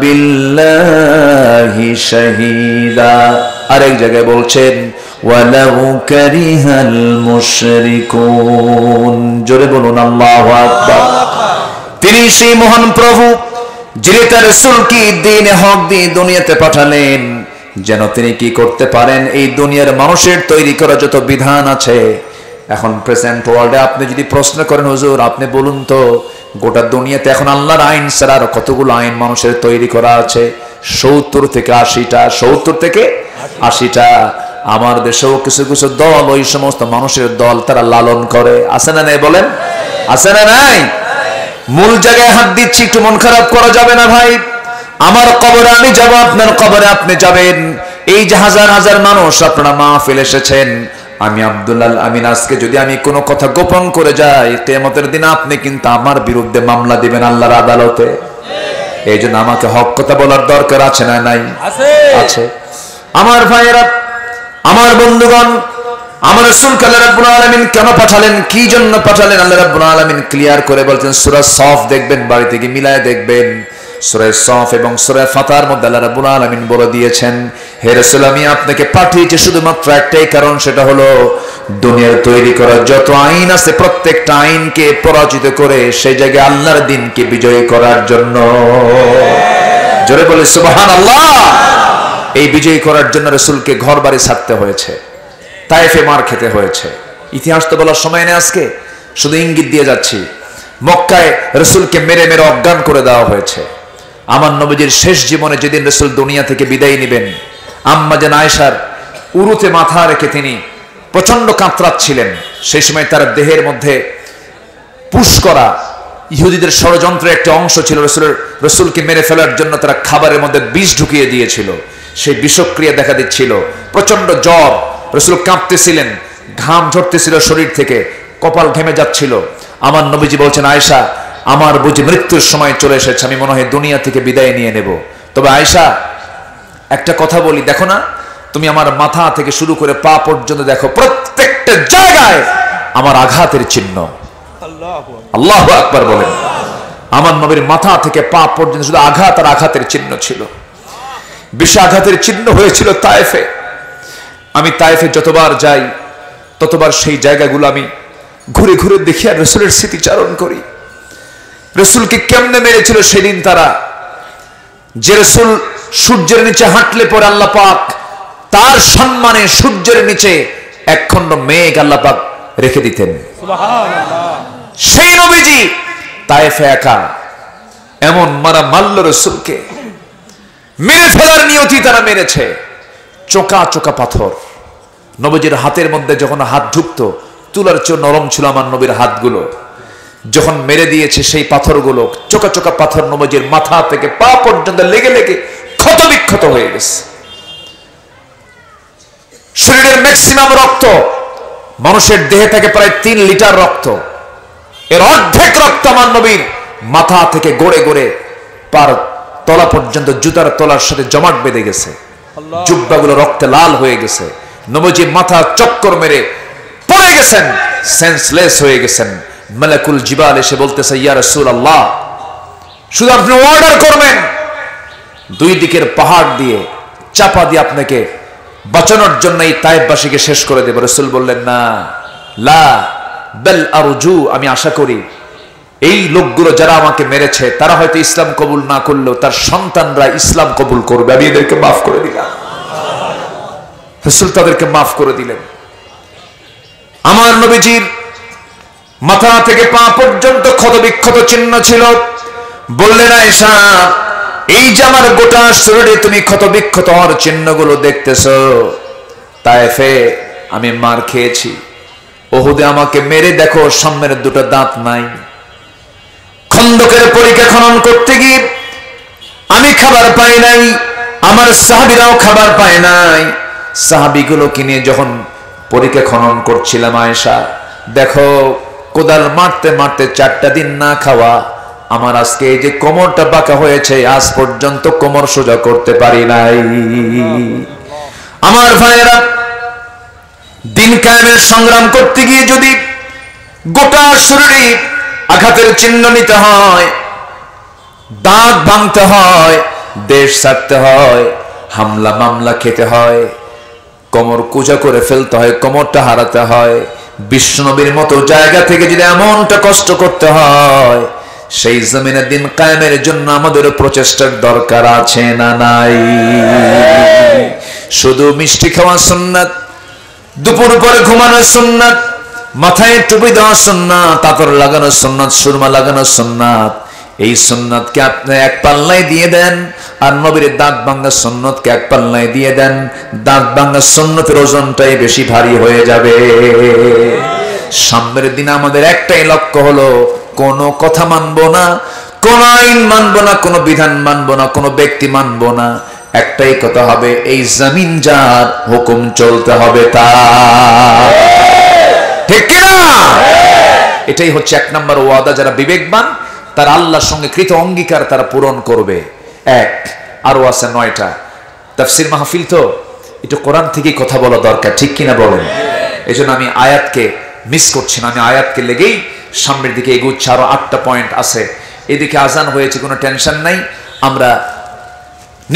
বিল্লাহি শাহীদা। আরেক জায়গায় বলছেন, ওয়ালাউ কারিহাল মুশরিকুন। জোরে বলুন আল্লাহু আকবার। তিনি সেই মহান প্রভু যিনি তার রাসূলকে দ্বীনে হক দিয়ে দুনিয়াতে পাঠালেন, যেন তিনি কি করতে পারেন, এই দুনিয়ার মানুষের তৈরি করা যত বিধান আছে, এখন প্রেজেন্ট ওয়ার্ল্ডে আপনি যদি প্রশ্ন করেন, হুজুর আপনি বলুন তো গোটা দুনিয়াতে এখন আল্লাহর আইন ছাড়া আর কতগুলো আইন মানুষের তৈরি করা আছে? 70 থেকে 80টা। 70 থেকে 80টা। আমার দেশেও কিছু কিছু দল, ওই সমস্ত মানুষের দল, তারা লালন করে। আছে না নাই বলেন? আছে না নাই? মূল জায়গায় হাত দিচ্ছি, একটু মন খারাপ করা যাবে না ভাই। আমার কবরে আমি যাব, আপনার কবরে আপনি যাবেন। এই যে হাজার হাজার মানুষ আপনারা মাহফিল এসেছেন, আমি আব্দুল্লাহ আমিন আজকে যদি আমি কোনো কথা গোপন করে যাই, কিয়ামতের দিন আপনি কিন্তু আমার বিরুদ্ধে মামলা দিবেন আল্লাহর আদালতে। এই জন্য আমাকে হক কথা বলার দরকার আছে না নাই? আছে। আমার ভাইয়েরা, আমার বন্ধুগণ, আমার রাসূলকে আল্লাহ রাব্বুল আলামিন কেন পাঠালেন, কি জন্য পাঠালেন, আল্লাহ রাব্বুল আলামিন ক্লিয়ার করে বলছেন। সূরা সফ দেখবেন, বাড়িতে গিয়ে মিলায় দেখবেন। সূরা সফ এবং সূরা ফাতার মধ্যে আল্লাহ রাব্বুল আলামিন বলে দিয়েছেন, হে রাসূল আমি আপনাকে পাঠিয়েছি শুধুমাত্র একটাই কারণ, সেটা হলো দুনিয়ার তৈরি করা যত আইন আছে প্রত্যেকটা আইনকে পরাজিত করে সেই জায়গায় আল্লাহর দ্বীনকে বিজয়ী করার জন্য। জোরে বলে সুবহানাল্লাহ। এই বিজয়ী করার জন্য রাসূলকে ঘর বাড়ি ছাড়তে হয়েছে, তায়েফে মার খেতে হয়েছে। ইতিহাস তো বলার সময় নেই আজকে, শুধু ইঙ্গিত দিয়ে যাচ্ছি। মক্কায় রাসূলকে মেরে মেরে অজ্ঞান করে দেওয়া হয়েছে। আমার নবীজির শেষ জীবনে যেদিন রাসূল দুনিয়া থেকে বিদায় নেবেন, আম্মা জান আয়েশার উরুতে মাথা রেখে তিনি প্রচন্ড কাতরাচ্ছিলেন। সেই সময় তার দেহের মধ্যে পুশ করা ইহুদিদের ষড়যন্ত্রের একটা অংশ ছিল। রাসূলকে মেরে ফেলার জন্য তারা খাবারের মধ্যে বিষ ঢুকিয়ে দিয়েছিল। সেই বিষক্রিয়া দেখা দিচ্ছিল, প্রচন্ড জ্বর, রাসূল কাঁপতেছিলেন, ঘাম ঝরতেছিল শরীর থেকে, কপাল ঘেমে যাচ্ছিল। আমার নবীজি বলছেন, আয়েশা আমার বুঝি মৃত্যুর সময় চলে এসেছে, আমি মনে হয় দুনিয়া থেকে বিদায় নিয়ে নেব। তবে আয়েশা, একটা কথা বলি, দেখো না, তুমি আমার মাথা থেকে শুরু করে পা পর্যন্ত দেখো, প্রত্যেকটা জায়গায় আমার আঘাতের চিহ্ন। আল্লাহু আকবার বলেন। আমার নবীর মাথা থেকে পা পর্যন্ত শুধু আঘাত আর আঘাতের চিহ্ন ছিল। বিষ আঘাতের চিহ্ন হয়েছিল তায়েফে। আমি তায়েফে যতবার যাই ততবার সেই জায়গাগুলো আমি ঘুরে ঘুরে দেখি আর রাসূলের স্মৃতিচারণ করি। রাসূলকে কেমনে মেরেছিল সেদিন তারা, যে রাসূল সূর্যের নিচে হাঁটলে পরে আল্লাহ পাক তার সম্মানে সূর্যের নিচে একখণ্ড মেঘ আল্লাহ পাক রেখে দিতেন। সুবহানাল্লাহ। সেই নবীজি তায়েফে একা এমন মারা মারল রাসূলকে, মেরে ফেলার নিয়তি তারা মেরেছে। চোকা চোকা পাথর নবীজির হাতের মধ্যে যখন হাত ঢুকতো, তুলার চেয়ে নরম ছিল আমার নবীর হাতগুলো। যখন মেরে দিয়েছে সেই পাথরগুলো, চোকা চোকা পাথর নবীজির মাথা থেকে পা পর্যন্ত লেগে লেগে ক্ষত বিক্ষত হয়ে গেছে। শরীরের ম্যাক্সিমাম রক্ত, মানুষের দেহে থেকে প্রায় 3 লিটার রক্ত, এর অর্ধেক রক্ত আমার নবীর মাথা থেকে গড়ে গড়ে পার তলা পর্যন্ত জুতার তলার সাথে জমাট বেঁধে গেছে। জুব্বাগুলো রক্তে লাল হয়ে গেছে। নবীজি মাথা চক্কর মেরে পড়ে গেছেন, সেন্সলেস হয়ে গেছেন। মালাকুল জিবাল এসে বলতেছে, ইয়া রাসূলুল্লাহ, শুধু আপনি অর্ডার করবেন, 2 দিকের পাহাড় দিয়ে চাপা দিয়ে আপনাকে বাঁচানোর জন্য এই তায়েফবাসীকে শেষ করে দেব। রাসূল বললেন, না, লা বাল আরজু, আমি আশা করি এই লোকগুলো যারা আমাকে মেরেছে তারা হয়তো ইসলাম কবুল না করলেও তার সন্তানরা ইসলাম কবুল করবে, আমি এদেরকে মাফ করে দিলাম। রাসূল তাদেরকে মাফ করে দিলেন। আমার নবীজির মাথা থেকে পা পর্যন্ত ক্ষত বিক্ষত চিহ্ন ছিল। বললেন, আয়েশা, এই যে আমার গোটা শরীরে তুমি ক্ষত বিক্ষত হওয়ার চিহ্নগুলো দেখতেছো, তায়েফে আমি মার খেয়েছি, উহুদে আমাকে মেরে দেখো সামনের 2টা দাঁত নাই। খন্দকের পরিখা খনন করতে গিয়ে আমি খাবার পাই নাই, আমার সাহাবীরাও খাবার পায় নাই। সাহাবীগুলোকে নিয়ে যখন পরিখা খনন করছিলাম, আয়েশা দেখো, কোদাল মারতে মারতে 4টা দিন না খাওয়া, আমার আজকে এই যে কোমরটা বাঁকা হয়েছে, আজ পর্যন্ত কোমর সোজা করতে পারি নাই। আমার ভাইয়েরা, দিন কায়েমের সংগ্রাম করতে গিয়ে যদি গোটা শরীরে আঘাতের চিহ্ন নিতে হয়, দাঁত ভাঙতে হয়, দেশ ছাড়তে হয়, হামলা মামলা খেতে হয়, কোমর কুঁজা করে ফেলতে হয়, কোমরটা হারাতে হয়, বিশ্বনবীর মতো জায়গা থেকে যদি এমনটা কষ্ট করতে হয়, সেই জমিনে দিন কায়েমের জন্য আমাদের প্রচেষ্টার দরকার আছে না নাই? শুধু মিষ্টি খাওয়া সুন্নাত, দুপুর পরে ঘুমানো সুন্নাত, মাথায় টুপি দেওয়া সুন্নাত, আতর লাগানো সুন্নাত, সুরমা লাগানো সুন্নাত, এই সুন্নাতকে আপনি এক পাল্লায় দিয়ে দেন, আর নবীর দাঁত ভাঙা সুন্নতকে এক পাল্লায় দিয়ে দেন, দাঁত ভাঙা সুন্নতের ওজনটাই বেশি ভারী হয়ে যাবে। সামনের দিন আমাদের একটাই লক্ষ্য হলো, কোন কথা মানবো না, কোন আইন মানবো না, কোন বিধান মানবো না, কোন ব্যক্তি মানবো না। একটাই কথা হবে, এই জমিন যার হুকুম চলতে হবে তার। ঠিক কিনা? এটাই হচ্ছে 1 নম্বর ওয়াদা। যারা বিবেকবান তারা আল্লাহর সঙ্গে কৃত অঙ্গীকার তারা পূরণ করবে। আরো আছে 9টা। তাফসীর মাহফিল তো একটু কোরআন থেকেই কথা বলা দরকার, ঠিক কিনা বলেন? এই জন্য আমি আয়াতকে মিস করছি না, আমি আয়াতকে লেগেই সামনের দিকে এগুচ্ছি। আরো 8টা পয়েন্ট আছে। এদিকে আজান হয়েছে, কোনো টেনশন নাই। আমরা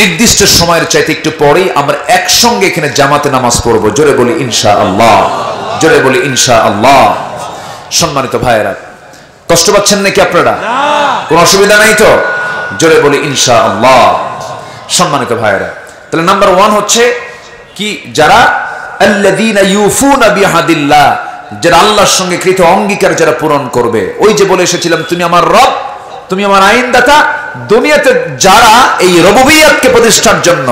নির্দিষ্ট সময়ের চাইতে একটু পরেই আমরা একসঙ্গে এখানে জামাতে নামাজ পড়বো। জোরে বলি ইনশাআল্লাহ, জোরে বলি ইনশাআল্লাহ। সম্মানিত ভাইয়েরা, কষ্ট পাচ্ছেন নাকি আপনারা? কোনো অসুবিধা নাই তো? জোরে বলি ইনশাআল্লাহ। সম্মানিত ভাইয়েরা, তাহলে নাম্বার 1 হচ্ছে কি, যারা আল্লাযীনা ইউফুনা বিআহদিল্লাহ, যারা আল্লাহর সঙ্গে কৃত অঙ্গীকার যারা পূরণ করবে। ওই যে বলে এসেছিলাম, তুমি আমার রব, তুমি আমার আইনদাতা। দুনিয়াতে যারা এই রুবুবিয়্যাতকে প্রতিষ্ঠার জন্য,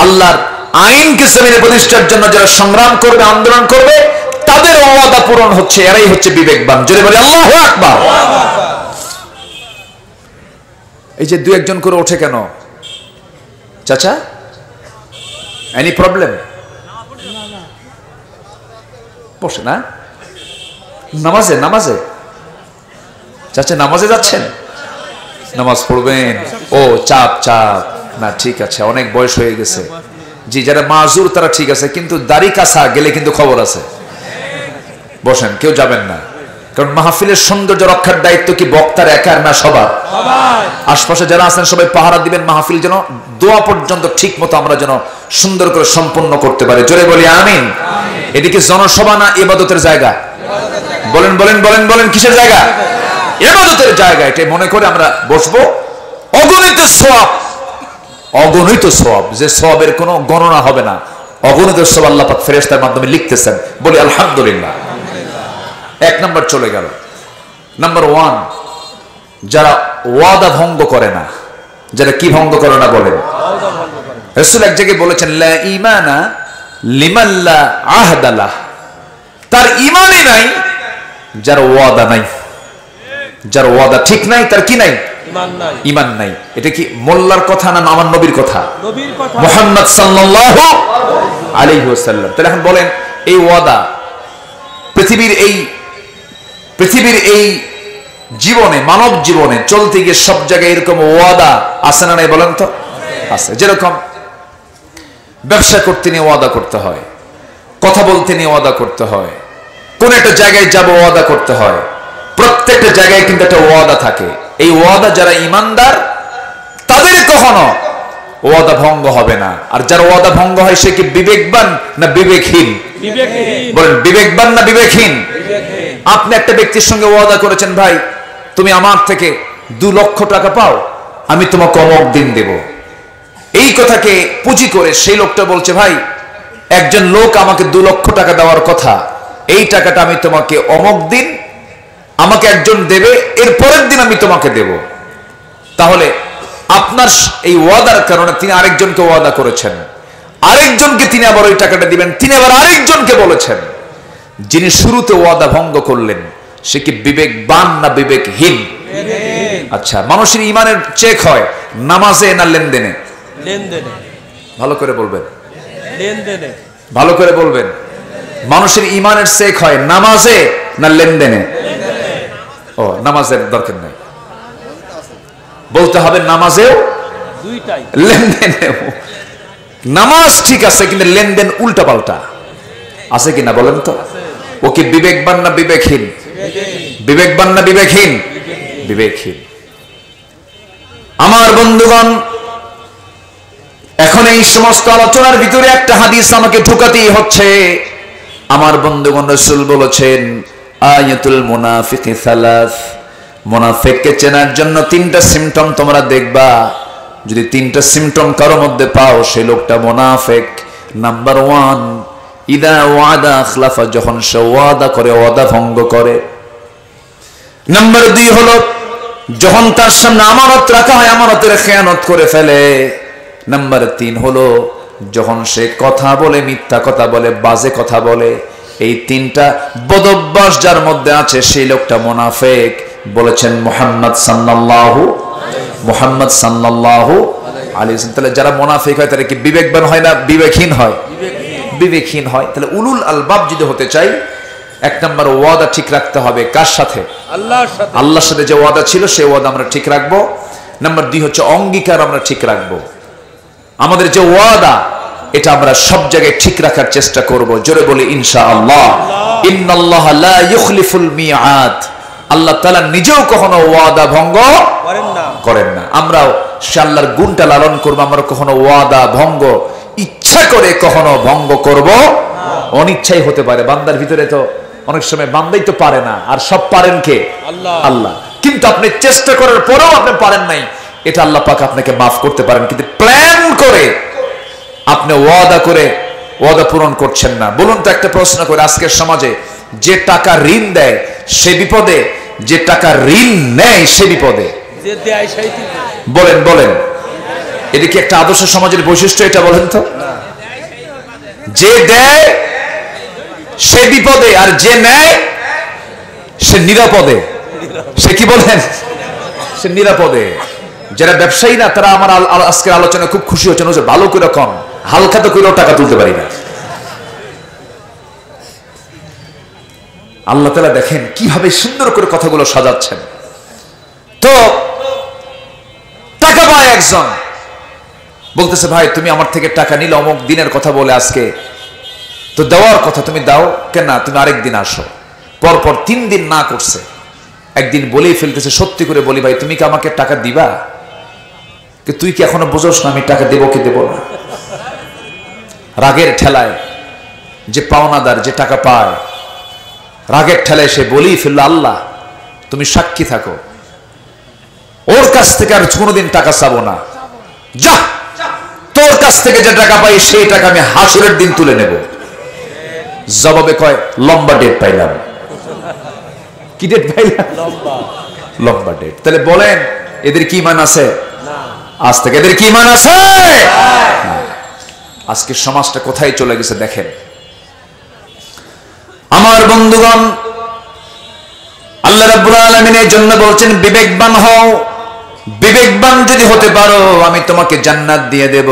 আল্লাহর আইনকে জমিনে প্রতিষ্ঠার জন্য যারা সংগ্রাম করবে, আন্দোলন করবে, তাদের ওয়াদা পূরণ হচ্ছে, এরাই হচ্ছে বিবেকবান। জোরে বলি আল্লাহু আকবার। এই যে 2-1 জন করে ওঠে কেন চাচা? Any problem? বসে না নামাজে, নামাজে চাচা নামাজে যাচ্ছেন, নামাজ পড়বেন। ও চাপ চাপ না ঠিক আছে, অনেক বয়স হয়ে গেছে। জি, যারা মাজুর তারা ঠিক আছে, কিন্তু দাড়ি কাছা গেলে কিন্তু খবর আছে। বসেন, কেউ যাবেন না, কারণ মাহফিলের সৌন্দর্য রক্ষার দায়িত্ব কি বক্তার একার না সবার? আশপাশে যারা আছেন সবাই পাহারা দিবেন, মাহফিল যেন দোয়া পর্যন্ত ঠিক মতো আমরা যেন সুন্দর করে সম্পন্ন করতে পারি। জোরে বলি আমিন। এদিকে জনসভা না ইবাদতের জায়গা? বলেন বলেন বলেন বলেন, কিসের জায়গা? ইবাদতের জায়গা। এটাই মনে করে আমরা বসবো। অগণিত সওয়াব, অগণিত সওয়াব, যে সওয়াবের কোনো গণনা হবে না, অগণিত সওয়াব আল্লাহ পাক ফেরেশতার মাধ্যমে লিখতেছেন। বলি আলহামদুলিল্লাহ। এক নাম্বার চলে গেল। নাম্বার 1, যারা ওয়াদা ভঙ্গ করে না। যারা কি ভঙ্গ করে না বলেন? রাসূল এক জায়গায় বলেছেন, লা ঈমানা লিমান লা আহদা লাহ। তার ঈমানই নাই যার ওয়াদা নাই। যার ওয়াদা ঠিক নাই তার কি নাই? ঈমান নাই। এটা কি মোল্লার কথা না আমার নবীর কথা? নবীর কথা, মুহাম্মদ সাল্লাল্লাহু আলাইহি ওয়াসাল্লাম। তাহলে এখন বলেন, এই ওয়াদা পৃথিবীর এই জীবনে, মানব জীবনে চলতে গিয়ে সব জায়গায় এরকম ওয়াদা আছে না নাই বলেন তো? আছে। যেরকম ব্যবসা করতে নিয়ে ওয়াদা করতে হয়, কথা বলতে নিয়ে ওয়াদা করতে হয়, কোন একটা জায়গায় যাব ওয়াদা করতে হয়। প্রত্যেকটা জায়গায় কিন্তু একটা ওয়াদা থাকে। এই ওয়াদা যারা ঈমানদার তাদের কখনো ওয়াদা ভঙ্গ হবে না। আর যার ওয়াদা ভঙ্গ হয় সে কি বিবেকবান না বিবেকহীন? বলেন, বিবেকবান না বিবেকহীন? আপনি একটা ব্যক্তির সঙ্গে ওয়াদা করেছেন, ভাই তুমি আমার থেকে 2 লক্ষ টাকা পাও, আমি তোমাকে অমুক দিন দেব। এই কথাকে পুঁজি করে সেই লোকটা বলছে, ভাই একজন লোক আমাকে 2 লক্ষ টাকা দেওয়ার কথা, এই টাকাটা আমি তোমাকে অমুক দিন আমাকে একজন দেবে, এর পরের দিন আমি তোমাকে দেব। তাহলে আপনার এই ওয়াদার কারণে তিনি আরেকজনকে ওয়াদা করেছেন, আরেকজনকে তিনি আবার ওই টাকাটা দিবেন, তিনি আবার আরেকজনকে বলেছেন। যিনি শুরুতে ওয়াদা ভঙ্গ করলেন সে কি বিবেকবান না বিবেকহীন? আচ্ছা, মানুষের ঈমানের চেক হয় নামাজে না লেনদেনে? লেনদেনে। ভালো করে বলবেন, লেনদেনে। ভালো করে বলবেন। মানুষের ঈমানের চেক হয় নামাজে না লেনদেনে? ও, নামাজের দরকার নাই, বলতে হবে নামাজেও দুইটাই, লেনদেনেও। নামাজ ঠিক আছে, কিন্তু লেনদেন উল্টা পাল্টা আছে কিনা বলেন তো? ও কি বিবেকবান না বিবেকহীন? বিবেকবান না বিবেকহীন? বিবেকহীন। আমার বন্ধুগণ, এখন এই সমস্ত আলোচনার ভিতরে একটা হাদিস আমাকে ঢুকাতেই হচ্ছে। আমার বন্ধুগণ, রাসূল বলেছেন, আয়াতুল মুনাফিকি সালাস। মুনাফিককে চেনার জন্য 3টা সিম্পটম তোমরা দেখবা। যদি 3টা সিম্পটম কারো মধ্যে পাও, সেই লোকটা মুনাফিক। নাম্বার 1, ইদা ওয়াদা আখলাফা, যখন সে ওয়াদা করে ওয়াদা ভঙ্গ করে। নাম্বার 2 হলো যখন তার সামনে আমানত রাখা হয় আমানতের খেয়ানত করে ফেলে। নাম্বার 3 হলো যখন সে কথা বলে মিথ্যা কথা বলে, বাজে কথা বলে। এই 3টা বদঅভ্যাস যার মধ্যে আছে সেই লোকটা মুনাফিক। বলেছেন মুহাম্মদ সাল্লাল্লাহু আলাইহি ওয়াসাল্লাম। তাহলে যারা মুনাফিক হয় তারা কি বিবেকবান হয় না বিবেকহীন হয়? বিবেকহীন হয়। তাহলে উলুল আলবাব যদি হতে চাই, 1 নম্বর ওয়াদা ঠিক রাখতে হবে। কার সাথে? আল্লাহর সাথে। আল্লাহর সাথে যে ওয়াদা ছিল সেই ওয়াদা আমরা ঠিক রাখবো। নাম্বার 2 হচ্ছে অঙ্গীকার আমরা ঠিক রাখবো। আমাদের যে ওয়াদা এটা আমরা সব জায়গায় ঠিক রাখার চেষ্টা করব। জোরে বলি ইনশাআল্লাহ। ইন্নাল্লাহ লা ইখলিফুল মিআদ। আল্লাহ তাআলা নিজেও কখনো ওয়াদা ভঙ্গ করেন না। আমরাও আল্লাহর গুণটা লালন করব। আমরা কখনো ওয়াদা ভঙ্গ ইচ্ছা করে কখনো ভঙ্গ করব অনিচ্ছাই হতে পারে। বান্দার ভিতরে তো অনেক সময় বান্দাই তো পারে না, আর সব পারেন কে? আল্লাহ। কিন্তু আপনি চেষ্টা করার পরেও আপনি পারেন নাই, এটা আল্লাহ পাক আপনাকে মাফ করতে পারেন। কিন্তু প্ল্যান করে আপনি ওয়াদা করে ওয়াদা পূরণ করছেন না। বলুন তো, একটা প্রশ্ন করে, আজকের সমাজে যে টাকা ঋণ দেয় সে বিপদে, যে টাকা ঋণ নেয় সে বিপদে। বলেন বলেন, এটা কি একটা আদর্শ সমাজের বৈশিষ্ট্য? এটা বলেন তো। যে দেয় সে বিপদে, আর যে নেয় সে নিরাপদে। সে কি বলেন? সে নিরাপদে। যারা ব্যবসায়ী না তারা আমার আজকের আলোচনা খুব খুশি হচ্ছেন। ভালো করে কম, হালকা তো করেও টাকা তুলতে পারি না। আল্লাহ তাআলা দেখেন কিভাবে সুন্দর করে কথাগুলো সাজাচ্ছেন। তো টাকা পায় একজন, বলতেছে ভাই তুমি আমার থেকে টাকা নিলে অমুক দিনের কথা বলে আজকে তো দেওয়ার কথা, তুমি দাও কেন না, তুমি আরেকদিন আসো। পরপর 3 দিন না করছে, একদিন বলেই ফেলতেছে, সত্যি করে বলি ভাই তুমি কি আমাকে টাকা দিবা? তুই কি এখনো বুঝোস না আমি টাকা দেবো কি দেবো না? রাগের ঠেলায় যে পাওনাদার যে টাকা পায়, রাগের ঠেলায় সে বলেই ফেললো আল্লাহ তুমি সাক্ষী থাকো, ওর কাছ থেকে আর কোনোদিন টাকা চাবো না, যা তোর কাছ থেকে যে টাকা পাই সেই টাকা আমি হাসরের দিন তুলে নেব। জবাবে কয় লম্বা ডেট পাইলাম। কি ডেট পাইলাম? লম্বা ডেট। তাহলে বলেন এদের কি মান আছে? আজ থেকে এদের কি মান আছে? আজকে সমাজটা কোথায় চলে গেছে দেখেন। আমার বন্ধুগণ, আল্লাহ রাব্বুল আলামিন এর জন্য বলছেন বিবেকবান হও, বিবেকবান যদি হতে পারো আমি তোমাকে জান্নাত দিয়ে দেব।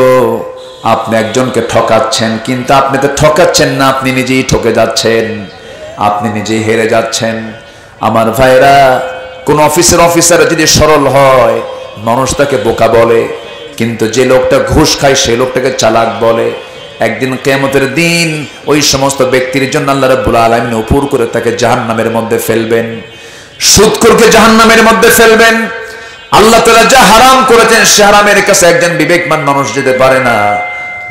আপনি একজনকে ঠকাচ্ছেন, কিন্তু আপনি তো ঠকাচ্ছেন না, আপনি নিজেই ঠকে যাচ্ছেন, আপনি নিজেই হেরে যাচ্ছেন। আমার ভাইরা, কোন অফিসার যদি সরল হয় মানুষ তাকে বোকা বলে, কিন্তু যে লোকটা ঘুষ খায় সেই লোকটাকে চালাক বলে। একদিন কিয়ামতের দিন ওই সমস্ত ব্যক্তির জন্য আল্লাহ রাব্বুল আলামিন উপর করে তাকে জাহান্নামের মধ্যে ফেলবেন, সুদখোরকে জাহান্নামের মধ্যে ফেলবেন। আল্লাহ তাআলা যা হারাম করেছেন সে হারামের কাছে একজন বিবেকমান মানুষ যেতে পারে না।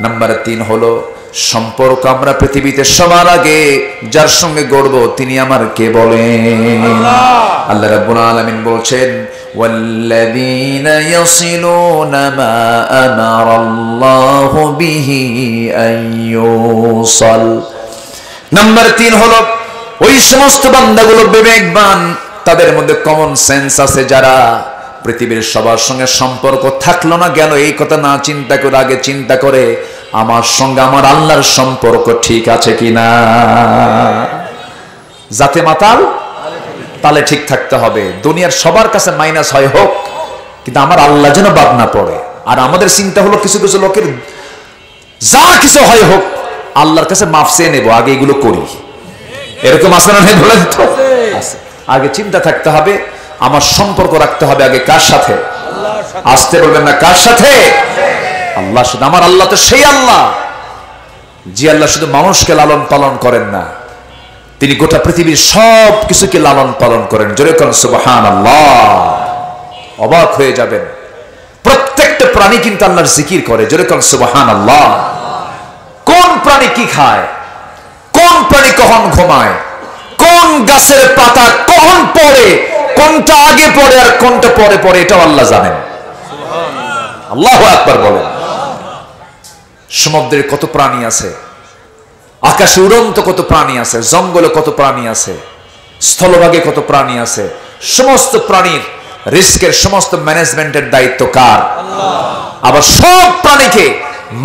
নাম্বার 3 হলো সম্পর্ক। আমরা পৃথিবীতে সবার আগে যার সঙ্গে গড়ব তিনি আমার কে বলেন? আল্লাহ রাব্বুল আলামিন বলছেন ওয়াল্লাযীনা ইয়াসিলুনা মা আমারাল্লাহু বিহি আইয়ুসাল। নাম্বার 3 হলো ওই সমস্ত বান্দাগুলো বিবেকবান, তাদের মধ্যে কমন সেন্স আছে, যারা পৃথিবীর সবার সঙ্গে সম্পর্ক থাকলো না গেল এই কথা না চিন্তা করে আগে চিন্তা করে আমার সঙ্গে আমার আল্লাহর সম্পর্ক ঠিক আছে কিনা। যাতে মাতাল তালে ঠিক থাকতে হবে। দুনিয়ার সবার কাছে মাইনাস হয় হোক, কিন্তু আমার আল্লাহ যেন বাদ না পড়ে। আর আমাদের চিন্তা হলো কিছু কিছু লোকের যা কিছু হয় হোক আল্লাহর কাছে মাফ চেয়ে নেবো, আগে এগুলো করি। এরকম আছে না? বলেন তো। আগে চিন্তা থাকতে হবে, আমার সম্পর্ক রাখতে হবে আগে কার সাথে? আসতে বলবেন না, কার সাথে? আল্লাহর সাথে। আমার আল্লাহ তো সেই আল্লাহ যে আল্লাহ শুধু মানুষকে লালন পালন করেন না, তিনি গোটা পৃথিবীর সব কিছুকে লালন পালন করেন। জোরে কোন সুবহানাল্লাহ। অবাক হয়ে যাবেন, প্রত্যেকটা প্রাণী কিন্তু আল্লাহর জিকির করে। জোরে কোন সুবহানাল্লাহ। কোন প্রাণী কি খায়, কোন প্রাণী কখন ঘুমায়, কোন গাছের পাতা কখন পড়ে, কোনটা আগে পড়ে আর কোনটা পরে পড়ে, এটাও আল্লাহ জানেন। আল্লাহু আকবার বলেন। সমুদ্রের কত প্রাণী আছে, আকাশে উড়ন্ত কত প্রাণী আছে, জঙ্গলে কত প্রাণী আছে, স্থলভাগে কত প্রাণী আছে। সমস্ত প্রাণীর রিস্কের সমস্ত ম্যানেজমেন্টের দায়িত্ব কার? আবার সব প্রাণীকে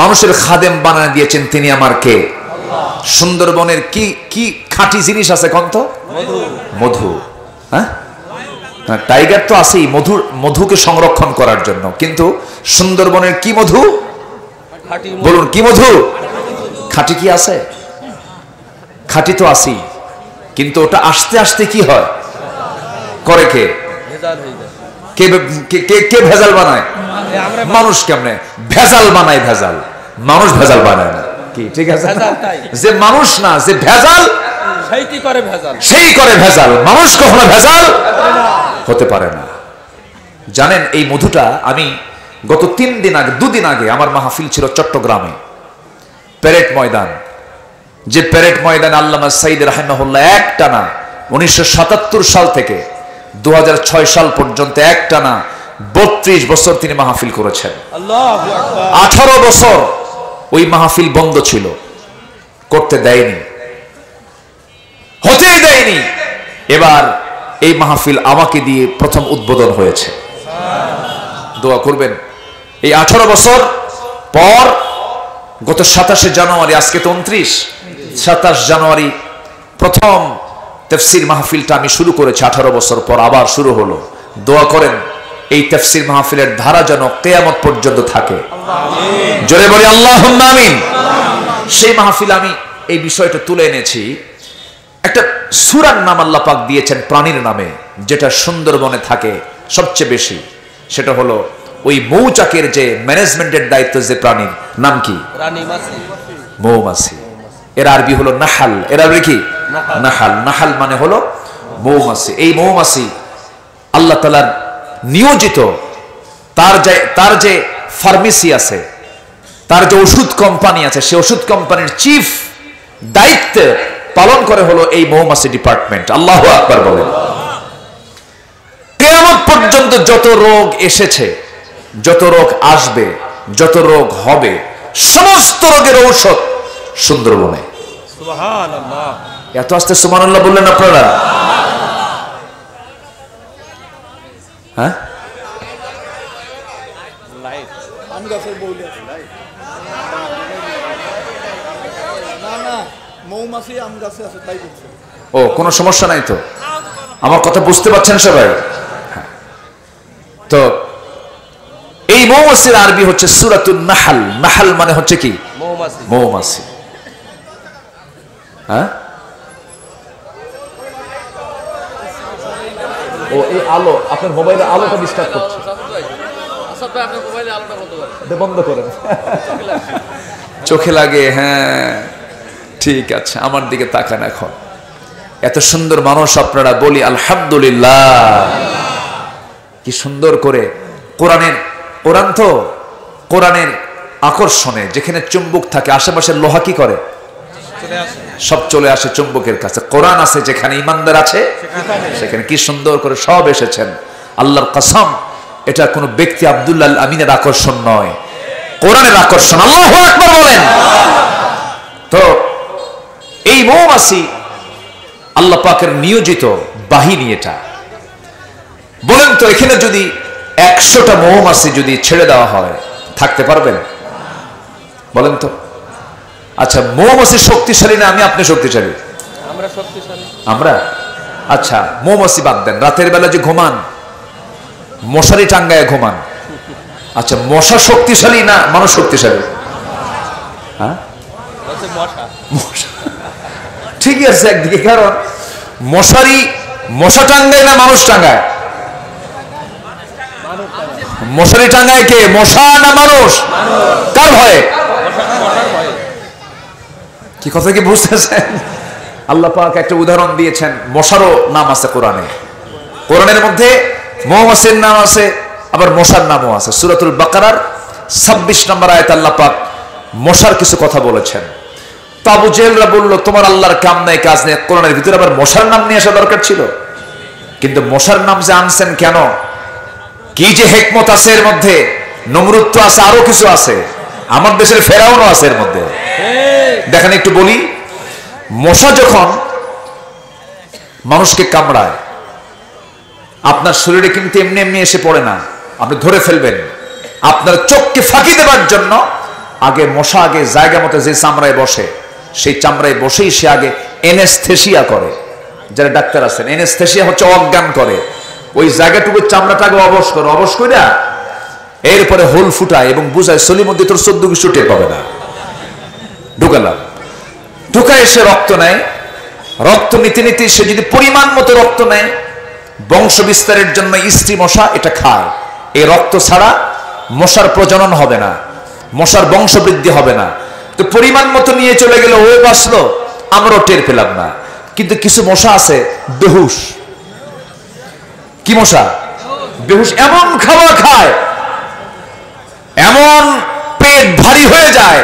মানুষের খাদেম বানিয়ে দিয়েছেন তিনি আমার কে? সুন্দরবনের কি কি খাঁটি জিনিস আছে কোন তো? মধু। হ্যাঁ, টাইগার তো আছেই মধুকে সংরক্ষণ করার জন্য, কিন্তু সুন্দরবনের কি মধু বলুন? কি মধু? খাঁটি কি আছে? খাঁটি তো আছেই, কিন্তু ওটা আস্তে আস্তে কি হয় করে কে? কে ভেজাল বানায়? মানুষ। কেমনে ভেজাল বানায়? ভেজাল মানুষ ভেজাল বানায় না কি? ঠিক আছে, যে মানুষ না যে ভেজাল সেই করে ভেজাল, মানুষ কখনো ভেজাল হতে পারে না। জানেন এই মধুটা আমি গত 2 দিন আগে আমার মাহফিল ছিল চট্টগ্রামে, প্যারেড ময়দান। যে প্যারেড ময়দান আল্লামা সাইদ রাহিমাহুল্লাহ একটানা 1977 সাল থেকে 2006 সাল পর্যন্ত একটানা 32 বছর তিনি মাহফিল করেছেন। 18 বছর ওই মাহফিল বন্ধ ছিল, করতে দেয়নি, হতেই দেয়নি। এবার এই মাহফিল আমাকে দিয়ে প্রথম উদ্বোধন হয়েছে। দোয়া করবেন। এই 18 বছর পর গত 27 জানুয়ারি, আজকে তো 29, 27 জানুয়ারি প্রথম তাফসীর মাহফিলটা আমি শুরু করেছি। 18 বছর পর আবার শুরু হলো। দোয়া করেন এই তাফসীর মাহফিলের ধারা যেন কিয়ামত পর্যন্ত থাকে। জোরে বলি আল্লাহুম্মা আমিন। সেই মাহফিল আমি এই বিষয়টা তুলে এনেছি। একটা সূরার নাম আল্লাহ পাক দিয়েছেন প্রাণীর নামে, যেটা সুন্দরবনে থাকে সবচেয়ে বেশি, সেটা হলো ওই মৌচাকের যে ম্যানেজমেন্টের দায়িত্ব যে প্রাণীর নাম কি? রানী মাছি। মৌমাছি। এর আরবি হলো নাহাল। এর আরবি কি? নাহাল। নাহাল মানে হলো মৌমাছি। এই মৌমাছি আল্লাহ তাআলার নিয়োজিত, তার যে ফার্মেসি আছে, তার যে ওষুধ কোম্পানি আছে, সেই ওষুধ কোম্পানির চিফ দায়িত্ব পালন করে হলো এই মৌমাছি ডিপার্টমেন্ট। আল্লাহু আকবার বলেন। কিয়ামত পর্যন্ত যত রোগ এসেছে, যত রোগ আসবে, যত রোগ হবে, সমস্ত রোগের ঔষধ সুন্দরবনে। সুবহানাল্লাহ। এত আস্তে সুবহানাল্লাহ বললেন আপনারা? হ্যাঁ, লাইট আম গাছের বউলে না মৌমাছি আম গাছে আছে তাই বলছে। ও কোনো সমস্যা নাই তো? আমার কথা বুঝতে পারছেন সবাই? হ্যাঁ। তো এই মৌমাছির আরবি হচ্ছে সূরাতুন নাহল। নাহল মানে হচ্ছে কি? মৌমাছি। মৌমাছি। হ্যাঁ, ও এই আলো আপনার মোবাইলে আলোটা ডিস্টার্ব করছে, বন্ধ করেন। চোখে লাগে। হ্যাঁ ঠিক আছে, আমার দিকে তাকান। এখন এত সুন্দর মানুষ আপনারা, বলি আলহামদুলিল্লাহ। কি সুন্দর করে কোরআন তো কোরআনের আকর্ষণে যেখানে চুম্বক থাকে, আশেপাশের লোহা কি করে? সব চলে আসে চুম্বকের কাছে। কোরআন আছে যেখানে, ইমানদার আছে সেখানে। কি সুন্দর করে সব এসেছেন। আল্লাহর কসম, এটা কোনো ব্যক্তি আব্দুল্লাহ আল আমিনের আকর্ষণ নয়, কোরআনের আকর্ষণ। আল্লাহু আকবার বলেন। তো এই মৌমাছি আল্লাহ পাকের নিয়োজিত বাহিনী। এটা বলেন তো, এখানে যদি 100টা মৌমাছি যদি ছেড়ে দেওয়া হয়, থাকতে পারবেন? বলেন তো। আচ্ছা, মৌমাছি শক্তিশালী না আমি আপনি শক্তিশালী? আমরা শক্তিশালী। আমরা? আচ্ছা, মৌমাছি বাদ দেন, রাতের বেলা যে ঘুমান, মশারি টাঙ্গায় ঘুমান। আচ্ছা, মশা শক্তিশালী না মানুষ শক্তিশালী? হ্যাঁ, মশা ঠিকই আছে একদিকে, কারণ মশা টাঙ্গায় না মানুষ টাঙ্গায়? মশারি টাঙ্গায় কে, মশা না মানুষ? কার ভয়ে? কি কথা কি বুঝতেছেন? আল্লাহ পাক একটা উদাহরণ দিয়েছেন, মশারও নাম আছে কোরআনে। কোরআনের মধ্যে মৌমাছির নাম আছে, আবার মশার নামও আছে। সূরাতুল বাকারার 26 নম্বর আয়াতে আল্লাহ পাক মশার কিছু কথা বলেছেন। তো আবু জেহেলরা বলল, তোমার আল্লাহর কাম নাই কাজ নেই, কোরআনের ভিতরে আবার মশার নাম নিয়ে আসা দরকার ছিল। কিন্তু মশার নাম যে আনছেন কেন, কি যে হিকমত আছে এর মধ্যে? নমরুদ তো আছে, আরো কিছু আছে, আমার দেশের ফেরাউনও আছে এর মধ্যে। দেখেন একটু বলি, মশা যখন মানুষকে কামড়ায়, আপনার শরীরে কিন্তু এমনি এমনি এসে পড়ে না, আপনি ধরে ফেলবেন। আপনার চোখকে ফাঁকি দেবার জন্য মশা আগে জায়গা মতো যে চামড়ায় বসে, সেই চামড়ায় বসেই সে আগে এনেস্থেসিয়া করে। যারা ডাক্তার আছেন, এনেস্থেসিয়া হচ্ছে অজ্ঞান করে। ওই জায়গাটুকু চামড়াটাকে অবশ করে, অবশ করে এরপরে হোল ফুটায় এবং বুঝায় সলির মধ্যে তোর 14 কিছু টের পাবে না। ঢুকালাম, ঢুকায় সে রক্ত নেয়। রক্ত নিতে নিতে সে যদি পরিমাণ মতো রক্ত নেয়, বংশ বিস্তারের জন্য স্ত্রী মশা এটা খায়। এই রক্ত ছাড়া মশার প্রজনন হবে না, মশার বংশ বৃদ্ধি হবে না। তো পরিমাণ মতো নিয়ে চলে গেল, ও বাঁচলো, আমরাও টের পেলাম না। কিন্তু কিছু মশা আছে বেহুশ। কি মশা? বেহুশ। এমন খাওয়া খায়, এমন পেট ভারী হয়ে যায়,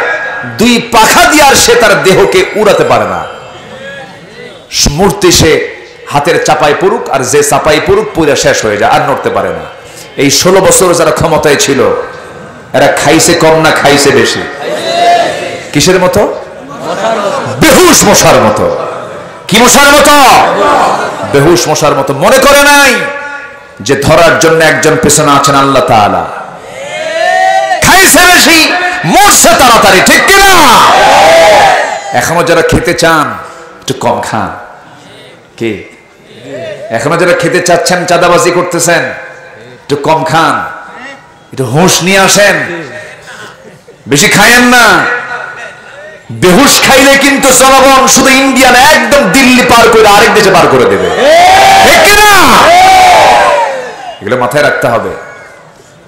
2 পাখা দিয়ে আর সে তার দেহকে উড়াতে পারে না। মূর্তি সে হাতের চাপাই পড়ুক, আর যে চাপাই পড়ুক পুরা শেষ হয়ে যায়, আর নড়তে পারে না। এই 16 বছর যারা ক্ষমতায় ছিল, এরা খাইছে কম না খাইছে বেশি? কিসের মতো? বেহুশ মশার মতো। কি মশার মতো? বেহুশ মশার মতো। মনে করে নাই যে ধরার জন্য একজন পেছনে আছেন আল্লাহ তাআলা। খাইছে বেশি, মরছে তাড়াতাড়ি, ঠিক কিনা? এখনো যারা খেতে চান একটু কম খান। কি এখনো যারা খেতে চাচ্ছেন, চাঁদাবাজি করতেছেন, একটু কম খান, একটু হুঁশ নিয়ে আসেন, বেশি খায়েন না। বেহুশ খাইলে কিন্তু জনগণ শুধু ইন্ডিয়ান একদম দিল্লি পার করে আরেক দেশে পার করে দেবে, ঠিক কিনা? এগুলো মাথায় রাখতে হবে।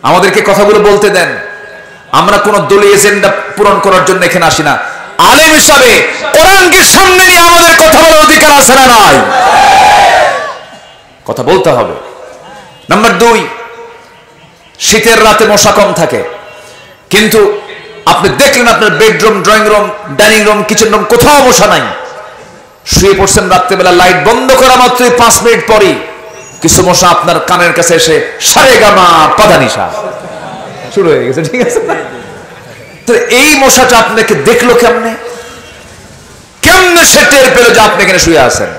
আমাদেরকে কথাগুলো বলতে দেন। আমরা কোন দলীয় এজেন্ডা পূরণ করার জন্য এখানে আসি না। আলেম হিসাবে কোরআনকে সামনে নিয়ে আমাদের কথা বলার অধিকার আছে না নাই? কথা বলতে হবে। নাম্বার 2, শীতের রাতে মশা কম থাকে, কিন্তু আপনি দেখলেন আপনার bedroom, drawing room, dining room, kitchen room কোথাও মশা নাই। শুয়ে পড়ছেন রাত্রেবেলা, লাইট বন্ধ করা মাত্রই 5 মিনিট পরই কিছু মশা আপনার কানের কাছে এসে সারেগামা পাদানিশা শুরু হয়ে গেছে। ঠিক আছে, তো এই মশাটা আপনাকে দেখলো কেমনে সে টের পেল যে আপনি এখানে শুয়ে আছেন?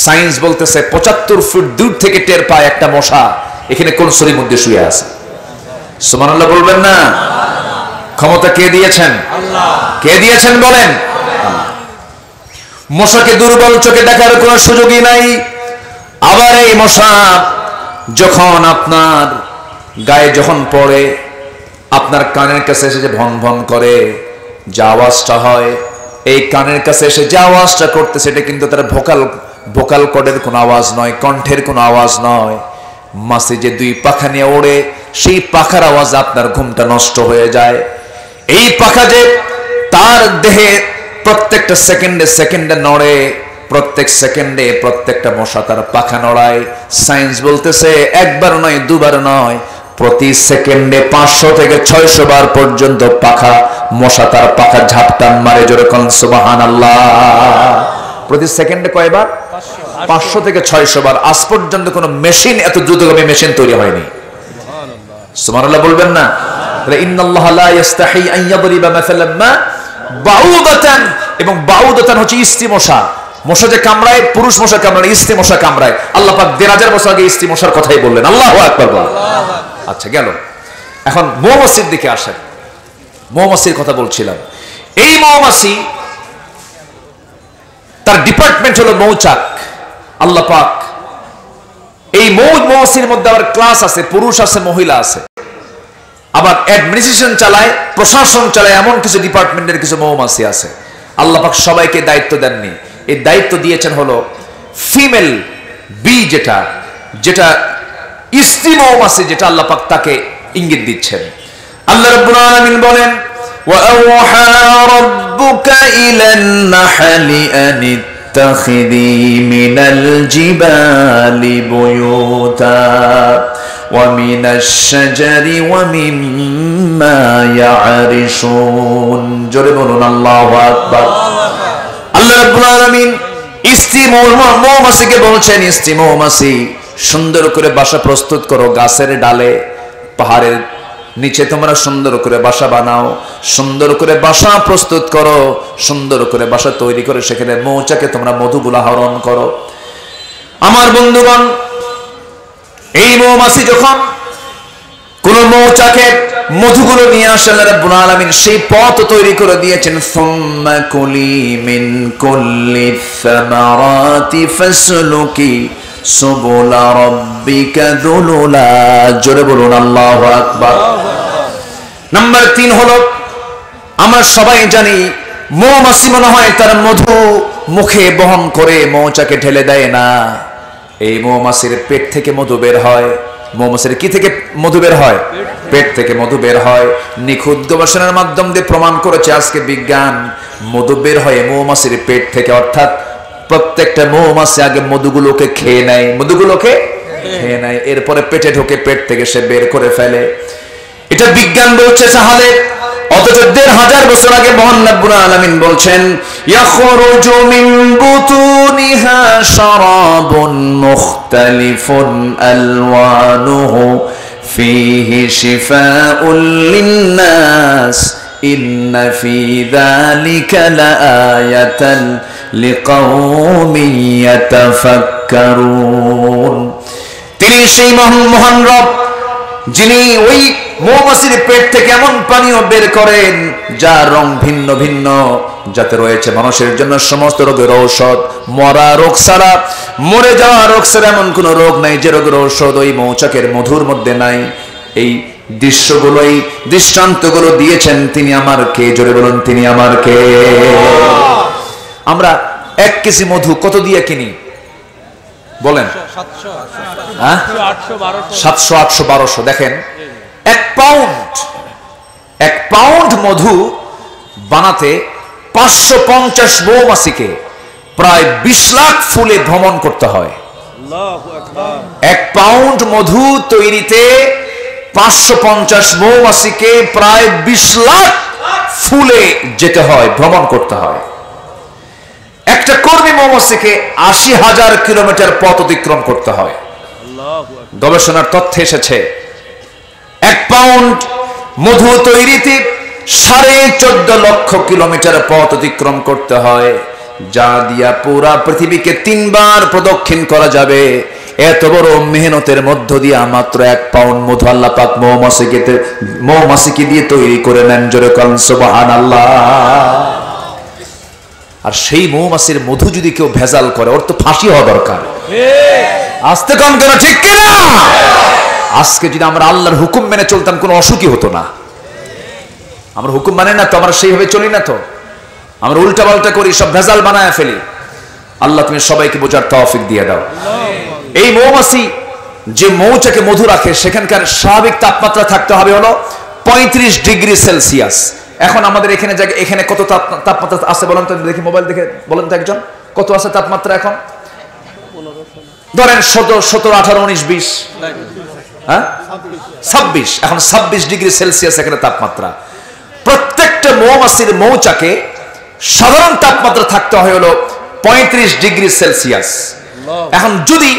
সায়েন্স বলতেছে 75 ফুট দূর থেকে টের পায় একটা মশা এখানে কোন শরীর মধ্যে শুয়ে আছে। সুবহানাল্লাহ বলবেন না? ক্ষমতা কে দিয়েছেন? আল্লাহ। কে দিয়েছেন বলেন? মশাকে দুর্বল চোখে দেখার কোনো সুযোগই নাই। আবার এই মশা যখন আপনার গায়ে যখন পড়ে, আপনার কানের কাছে এসে যে ভন ভন করে যে আওয়াজটা হয়, এই কানের কাছে এসে যে আওয়াজটা করতেছে এটা কিন্তু তার ভোকাল কর্ডের কোনো আওয়াজ নয়, কণ্ঠের কোনো আওয়াজ নয়। মাসে যে 2 পাখা নিয়ে ওড়ে, সেই পাখার আওয়াজ আপনার ঘুমটা নষ্ট হয়ে যায়। এই পাখা যে তার দেহে প্রত্যেকটা সেকেন্ডে নড়ে, প্রত্যেক সেকেন্ডে প্রত্যেকটা মশা তার পাখা নড়ায়। সায়েন্স বলতেছে একবার নয়, 2 বার নয়, প্রতি সেকেন্ডে 500 থেকে 600 বার পর্যন্ত মশা তার পাখা ঝাপটান মারে। জোরে কোন সুবহানাল্লাহ। প্রতি সেকেন্ডে কয়বার? 500 থেকে 600 বার। আজ পর্যন্ত কোন মেশিন, এত দ্রুতগামী মেশিন তৈরি হয়নি। সুবহানাল্লাহ বলবেন না? ইন্নাল্লাহা লা ইস্তাহি আন ইয়াদরিবা মাসালাম মা বাউদাতান, এবং বাউদাতান হচ্ছে ইস্তি মশা। মশা যে কামড়ায়, পুরুষ মশা কামড়ায়, ইস্তি মশা কামড়ায়। আল্লাহ পাক 1000 বছর আগে ইস্তি মশার কথাই বললেন। আল্লাহু আকবার বলেন। আচ্ছা, গেল। এখন মৌমাছির দিকে আসেন। মৌমাছির কথা বলছিলাম। এই মৌমাছি, তার ডিপার্টমেন্ট হলো মৌচাক। আল্লাহ পাক এই মৌমাছির মধ্যে আবার ক্লাস আছে, পুরুষ আছে, মহিলা আছে। আবার অ্যাডমিনিস্ট্রেশন চালায়, প্রশাসন চালায়, এমন কিছু ডিপার্টমেন্টের কিছু মৌমাছি আছে। আল্লাহ পাক সবাইকে দায়িত্ব দেননি। এই দায়িত্ব দিয়েছেন হলো ফিমেল বি, যেটা স্ত্রী মৌমাছি, যেটা আল্লাহ পাক তাকে ইঙ্গিত দিচ্ছেন। আল্লাহ রাব্বুল আলামিন বলেন, ওয়া আওহা রাব্বুকা ইলান নাহলি আন ইত্তাখিযি মিনাল জিবালি বুয়ুতা ওয়া মিনাশ শাজারি ওয়া মিম্মা ইয়ারিশুন। জোরে বলুন আল্লাহু আকবার। আল্লাহ রাব্বুল আলামিন স্ত্রী মৌমাছিকে বলছেন, স্ত্রী মৌমাছি সুন্দর করে বাসা প্রস্তুত করো, গাছের ডালে, পাহাড়ের নিচে তোমরা সুন্দর করে বাসা বানাও, সুন্দর করে বাসা প্রস্তুত করো, সুন্দর করে বাসা তৈরি করে সেখানে মৌচাকে তোমরা মধুগুলা আহরণ করো। আমার বন্ধুগণ, এই মৌমাছি যখন কোন মৌচাকে মধুগুলো নিয়ে আসে, আল্লাহ রাব্বুল আলামিন সেই পথ তৈরি করে দিয়েছেন। সুম্মা কুলি মিন কুল্লি সামারাতি ফাসলুকি সুবুলা রাব্বিকা যুলুলা। জোরে বলুন আল্লাহু আকবার। নাম্বার 3 হলো, আমরা সবাই জানি মৌমাছি মনে হয় তার মধু মুখে বহন করে মৌচাকে ঢেলে দেয় না। এই মৌমাছির পেট থেকে মধু বের হয়। মৌমাছির কি থেকে মধু বের হয়? পেট থেকে মধু বের হয়। নিখুঁত গবেষণার মাধ্যম দিয়ে প্রমাণ করেছে আজকে বিজ্ঞান, মধু বের হয় মৌমাছির পেট থেকে। অর্থাৎ প্রত্যেকটা মৌমাছি আগে মধুগুলোকে খেয়ে নেয়, এরপরে পেটে ঢোকে, পেট থেকে সে বের করে ফেলে। এটা বিজ্ঞান বলছে তাহলে, অথচ 1500 বছর আগে মহান রব্বুল আলামিন বলছেন, ইয়াখরুজু মিন বুতুনিহা শারাবুন মুখতালিফুন আলওয়ানুহু ফীহি শিফাউল লিন্নাস ইন্না ফী যালিকা লাআয়াতান লিকাওমিন ইয়াতাফাক্কারুন। তিনি সেই মহান রব, যিনি ওই মৌমাছির পেট থেকে এমন পানীয় বের করেন যার রং ভিন্ন ভিন্ন, যাতে রয়েছে মানুষের জন্য সমস্ত রোগের ঔষধ। মরা রোগ ছাড়া, মরে যাওয়া রোগ ছাড়া এমন কোন রোগ নাই যে রোগের ঔষধ ওই মৌচাকের মধুর মধ্যে নাই। এই দৃশ্যগুলো, এই দৃষ্টান্তগুলো দিয়েছেন তিনি আমার কে? জোরে বলুন, তিনি আমার কে? আমরা 1 কেজি মধু কত দিয়ে কিনি বলেন? 700, 800, 1200। দেখেন এক পাউন্ড মধু বানাতে 550 মৌমাছিকে প্রায় 20 লাখ ফুলে ভ্রমণ করতে হয়। আল্লাহু আকবার। 1 পাউন্ড মধু তৈরিতে 550 মৌমাছিকে প্রায় 20 লাখ ফুলে যেতে হয়, ভ্রমণ করতে হয়। একটা কর্মী মৌমাছিকে 80,000 কিলোমিটার পথ অতিক্রম করতে হয়। আল্লাহু আকবার। গবেষণার তথ্যে এসেছে 1 পাউন্ড মধু তৈরিতে 14.5 লক্ষ কিলোমিটার পথ অতিক্রম করতে হয়, যা দিয়া পুরা পৃথিবীকে 3 বার প্রদক্ষিণ করা যাবে। এত বড় মেহনতের মধ্য দিয়ে মাত্র 1 পাউন্ড মধু আল্লাহ পাক মৌমাছিকে দিয়ে তৈরি করে নেন। জোরে বলেন সুবহানাল্লাহ। আর সেই মৌমাছির মধু যদি কেউ ভেজাল করে, ওর তো ফাঁসি হওয়া দরকার। আস্তে কম কেন, ঠিক কিনা? আজকে যদি আমরা আল্লাহর হুকুম মেনে চলতাম, কোনো অসুখই হতো না। আমরা হুকুম মানে না তো, আমরা সেইভাবে চলি না তো, আমরা উল্টা পাল্টা করি, সব ভেজাল বানায় ফেলি। আল্লাহ তুমি সবাইকে বোঝার তৌফিক দিয়ে দাও। এই মৌমাছি যে মৌচাকে মধু রাখে, সেখানকার স্বাভাবিক তাপমাত্রা থাকতে হবে হলো 35 ডিগ্রি সেলসিয়াস। এখন আমাদের এখানে এখানে কত তাপমাত্রা আছে বলেন তো, দেখি মোবাইল দেখে বলেন তো একজন, কত আছে তাপমাত্রা এখন? ধরেন 17, 18, 19, 20, হ্যাঁ 26। এখন 26 ডিগ্রি সেলসিয়াস এখানে তাপমাত্রা। প্রত্যেকটা মৌমাছির মৌচাকে সাধারণ তাপমাত্রা থাকতে হয় হলো 35 ডিগ্রি সেলসিয়াস। এখন যদি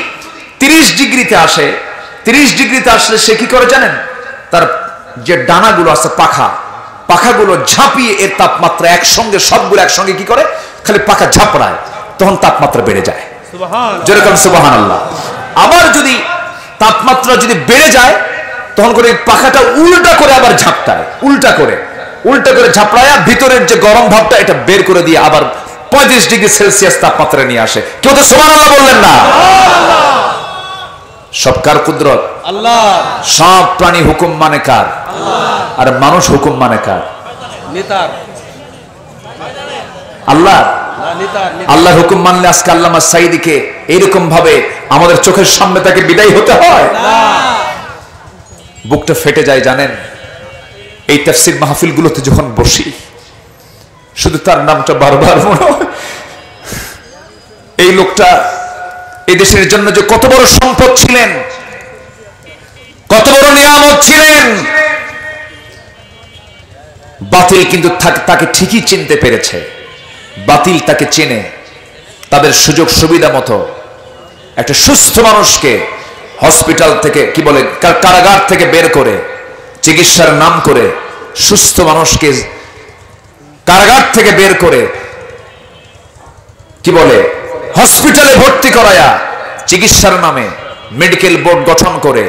30 ডিগ্রিতে আসে, 30 ডিগ্রিতে আসলে সে কি করে জানেন? তার যে ডানাগুলো আছে, পাখাগুলো ঝাঁপিয়ে এর তাপমাত্রা একসঙ্গে, সবগুলো একসঙ্গে কি করে, খালি পাখা ঝাপড়ায়, তখন তাপমাত্রা বেড়ে যায়। যেরকম সুবহানাল্লাহ। আবার যদি তাপমাত্রা যদি বেড়ে যায়, তখন করে পাখাটা উল্টা করে আবার ঝাপটায়, উল্টা করে ঝাপড়ায় ভিতরের যে গরম ভাবটা এটা বের করে দিয়ে আবার 35 ডিগ্রি সেলসিয়াস তাপমাত্রা নিয়ে আসে। কেউ তো সুবহানাল্লাহ বললেন না? সব কার কুদরত? আল্লাহ। সব প্রাণী হুকুম মানে কার? আর মানুষ হুকুম মানে কার? নেতার। আল্লাহ। আল্লাহর হুকুম মানলে আজকে আল্লামা সাঈদীকে এইরকম ভাবে আমাদের চোখের সামনে তাকে বিদায় হতে হয়? বুকটা ফেটে যায় জানেন। এই তাফসীর মাহফিলগুলোতে যখন বসি, শুধু তার নামটা বারবার মনে হয়। এই লোকটা এই দেশের জন্য যে কত বড় সম্পদ ছিলেন, কত বড় নিয়ামত ছিলেন। বাতিল কিন্তু তাকে ঠিকই চিনতে পেরেছে। বাতিল তাকে চেনে। তাদের সুযোগ সুবিধা মতো একটা সুস্থ মানুষকে হসপিটাল থেকে, কি বলে, কারাগার থেকে বের করে চিকিৎসার নাম করে সুস্থ মানুষকে কারাগার থেকে বের করে, কি বলে, হসপিটালে ভর্তি করায়া চিকিৎসার নামে মেডিকেল বোর্ড গঠন করে,